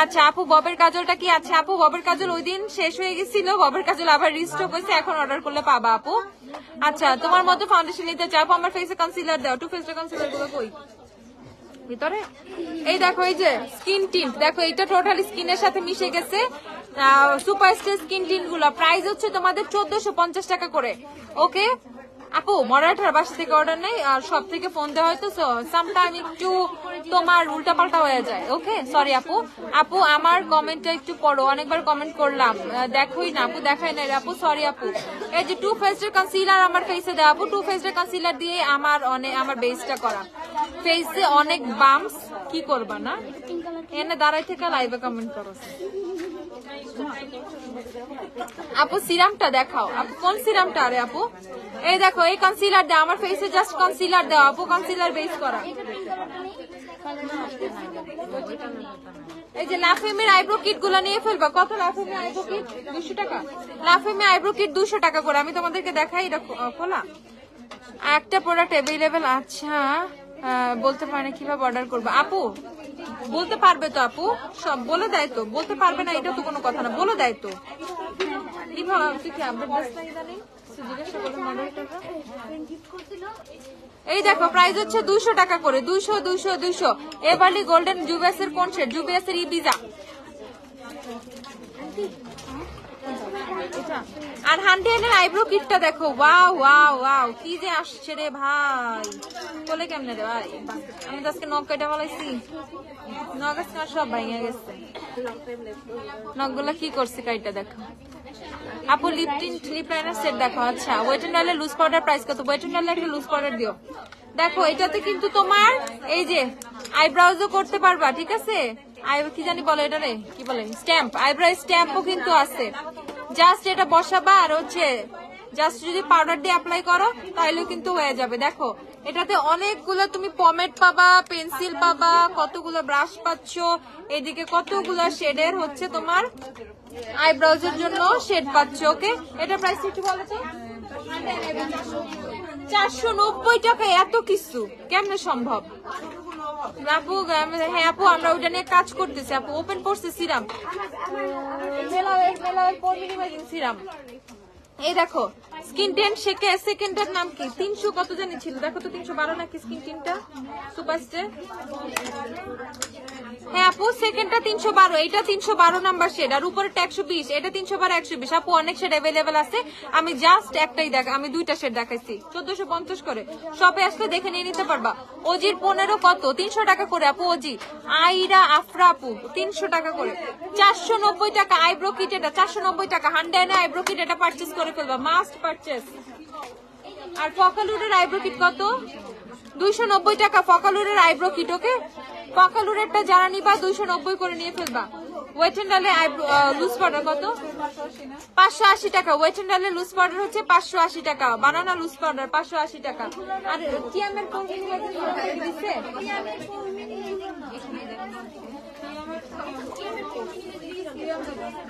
আচ্ছা আপু ববের কাজলটা কি আছে আপু? ববের কাজল ওই দিন শেষ হয়ে গেছিল, ববের কাজল আবার রিস্টক হয়েছে, এখন অর্ডার করলে পাবা আপু। আচ্ছা, তোমার মতো ফাউন্ডেশন নিতে চাও আপু, আমার ফেসে কনসিলার দাও, টু ফেসডের কনসিলার গুলো কই ভিতরে? এই দেখো, এই যে স্কিন টিন্ট দেখো, এটা টোটালি স্কিনের সাথে মিশে গেছে। সুপারস্টার স্কিন টিন্ট গুলো প্রাইস হচ্ছে তোমাদের 1450 টাকা করে। ওকে আপু, মডারেটার বাসা থেকে অর্ডার নেই, আর সব থেকে ফোন দেওয়া হয়তো সামটাইম একটু তোমার উল্টা পাল্টা হয়ে যায়। ওকে, সরি আপু। আপু আমার কমেন্টটা একটু পড়ো, অনেকবার কমেন্ট করলাম, দেখোই না আপু, দেখাই না আপু, সরি আপু। এই যে টু ফেসের কনসিলার আমার ফেসে দেওয়া আপু, টু ফেসের কনসিলার দিয়ে আমার বেসটা করা, ফেসে অনেক বাম্পস, কি করবা না এনে দাঁড়াই থেকে লাইভে কমেন্ট করো। আপু সিরামটা দেখাও আপু, কোন সিরামটা? আরে আপু এই দেখো, এই কনসিলার দাও আমার ফেসে, জাস্ট কনসিলার দাও আপু, কনসিলার বেস করা। এই যে লাফেমের আইব্রো কিট গুলো নিয়ে ফেলবা। কত লাফেমের আইব্রো কিট? 200 টাকা। লাফেমের আইব্রো কিট 200 টাকা করে। আমি তোমাদেরকে দেখাই, এটা খোলা একটা প্রোডাক্ট অ্যাভেলেবেল। আচ্ছা, বলতে পারে কিভাবে অর্ডার করবো আপু? বলতে পারবে তো আপু, সব বলে দেয় তো, বলতে পারবে না এটা তো কোনো কথা না, বলে দেয় তো। কিভাবে তুই কি আপডেট দিস না ইদানিং? জিজ্ঞাসা করো মডারেটররা। এই দেখো, প্রাইস হচ্ছে 200 টাকা করে, 200 200 200। এভারলি গোল্ডেন জুবিয়াসের কোন শেড? জুবিয়াসের ইবিজা। আর 100 এর আইব্রো কিটটা দেখো, ওয়াও ওয়াও ওয়াও, কি যে আসছে রে ভাই, বলে কেমনে রে ভাই? আমি তো আজকে নখ কেটে ফেলাইছি, নখ আজকে সব ভেঙে গেছে, নখগুলা কি করছে কাইটা দেখো। আপু lip tint lip liner set দেখো। আচ্ছা, ওয়েট এন্ড ওয়েলের লুজ পাউডার প্রাইস কত? ওয়েট এন্ড ওয়েলের একটা লুজ পাউডার দিও। দেখো এটাতে কিন্তু তোমার এই যে আইব্রাউজও করতে পারবা, ঠিক আছে? কি জানি বলে এটা রে, কি বলে, স্ট্যাম্প, আইব্রাউ স্ট্যাম্পও কিন্তু আছে। জাস্ট এটা বসাবা আর হচ্ছে জাস্ট যদি পাউডার দিয়ে অ্যাপ্লাই করো তাহলেও কিন্তু হয়ে যাবে। দেখো এটাতে অনেকগুলো তুমি পমেড পাবা, পেন্সিল পাবা, কতগুলো ব্রাশ পাচ্ছ, এদিকে কতগুলো শেডের হচ্ছে তোমার আইব্রাউজের জন্য শেড পাচ্ছ। ওকে, এটা প্রাইস একটু বলো তো? 490 টাকা। এত কিছু কেমনে সম্ভব? আপু হ্যাঁ আপু আমরা ওইটা নিয়ে কাজ করতেছি আপু। ওপেন করছে সিরাম, মেলাওয়ের পোর মিনিমাইজিং সিরাম। এই দেখো স্কিন টেন্ট সেকেন্ডের নাম কি 300 কত জানি ছিল, দেখো তো 312 নাকি স্কিন টেন্টটা সুপারস্টে। হ্যাঁ আপু সেকেন্ডটা 312, এটা 312 নাম্বার শেড, আর উপরেরটা 120, এটা 312 120। আপু অনেক শেড অ্যাভেলেবেল আছে, আমি জাস্ট একটাই আমি 2টা শেড দেখাইছি 1450 করে। শপে আসলে দেখে নিয়ে নিতে পারবা। অজির 15 কত 300 টাকা করে আপু। অজি আইরা আফরা আপু 300 টাকা করে। 490 টাকা আইব্রো কিট, এটা 490 টাকা। 100 আইব্রো কিট, এটা পারচেজ করে ফেলবা, মাস্ট পারচেজ। আর ফকালুরের আইব্রো কিট কত 290 টাকা ফকালুরের আইব্রো কিট। ওকে ফকালুরেরটা যারা নিবা 290 করে নিয়ে ফেলবা। ওয়েট এন্ড ডালে লুজ পাউডার কত 580 টাকা। ওয়েট এন্ড ডালে লুজ পাউডার হচ্ছে 580 টাকা, বানানা লুজ পাউডার 580 টাকা। আর টিয়ামের কোন দিচ্ছে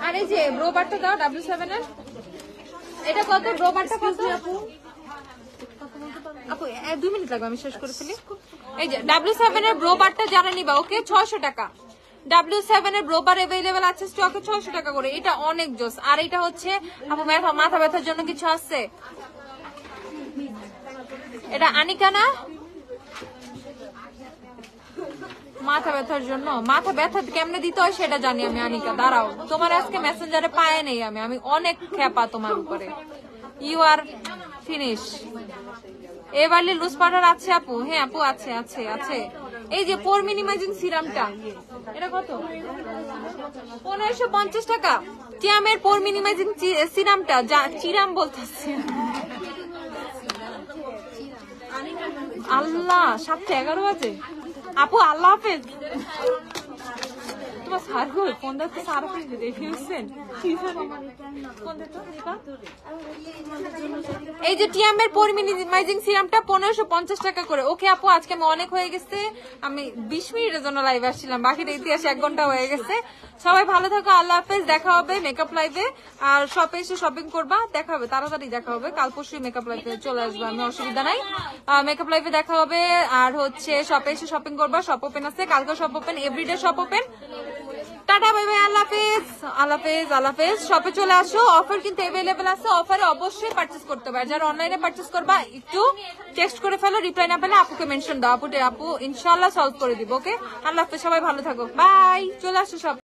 আর এই যে ব্রোবারটা দাও W7 এর, এটা কত ব্রোবারটা কত আপু? আপু 2 মিনিট লাগবে আমি শেষ করে ফেলি। এই যে W7 এর ব্রোবারটা যারা নিবা ওকে 600 টাকা। W7 এর ব্রোবার अवेलेबल আছে স্টকে 600 টাকা করে, এটা অনেক জোস। আর এটা হচ্ছে আপু মাথা ব্যথার জন্য কিছু আছে, এটা আনিকা না মাথা ব্যথার জন্য। মাথা ব্যথা কেমনে দিতে হয় সেটা জানি আমি আনিকা। দাঁড়াও তোমার আজকে মেসেঞ্জারে পায়ে নেই আমি অনেক খেপা তোমার উপরে। You are finish. এবারে লুজ পাউডার আছে আপু? হ্যাঁ আপু আছে আছে আছে। এই যে পোর মিনিমাইজিং সিরামটা, এটা কত 1550 টাকা। টিয়ামের পোর মিনিমাইজিং সিরামটা, যা চিরাম বলতেছি আল্লাহ 7:11 বাজে আপু। আল্লাহ হাফেজ। তোমার স্যার গো ফোন দিতে স্যার আপনি দেখে উঠছেন। এই যে টিয়ামের পোর মিনিমাইজিং সিরামটা 1550 টাকা করে। ওকে আপু আজকে আমি অনেক হয়ে গেছে, আমি 20 মিনিটের জন্য লাইভে আসছিলাম, বাকিটা ইতিহাসে 1 ঘন্টা হয়ে গেছে। সবাই ভালো থাকো, আল্লাহ হাফেজ। দেখা হবে মেকআপ লাইভে, আর শপে এসে শপিং করবা, দেখা হবে তাড়াতাড়ি দেখা হবে। কাল পরশু মেকআপ লাইভে চলে আসবো আমি, অসুবিধা নাই। মেকআপ লাইভে দেখা হবে। আর হচ্ছে শপে এসে শপিং করবা, শপ ওপেন আছে কালকে, shop open everyday shop open. Tata bye bye, আল্লাহ হাফেজ আল্লাহ হাফেজ আল্লাহ হাফেজ। শপে চলে আসো, অফার কিন্তু अवेलेबल আছে, অফারে অবশ্যই পারচেজ করতে হবে। যারা অনলাইনে পারচেজ করবা একটু টেক্সট করে ফেলো, রিপ্লাই না পেলে আপুকে মেনশন দাও, আপু ইনশাআল্লাহ সলভ করে দিব। ওকে আল্লাহ হাফেজ, সবাই ভালো থাকো, বাই। চলে আসো সব।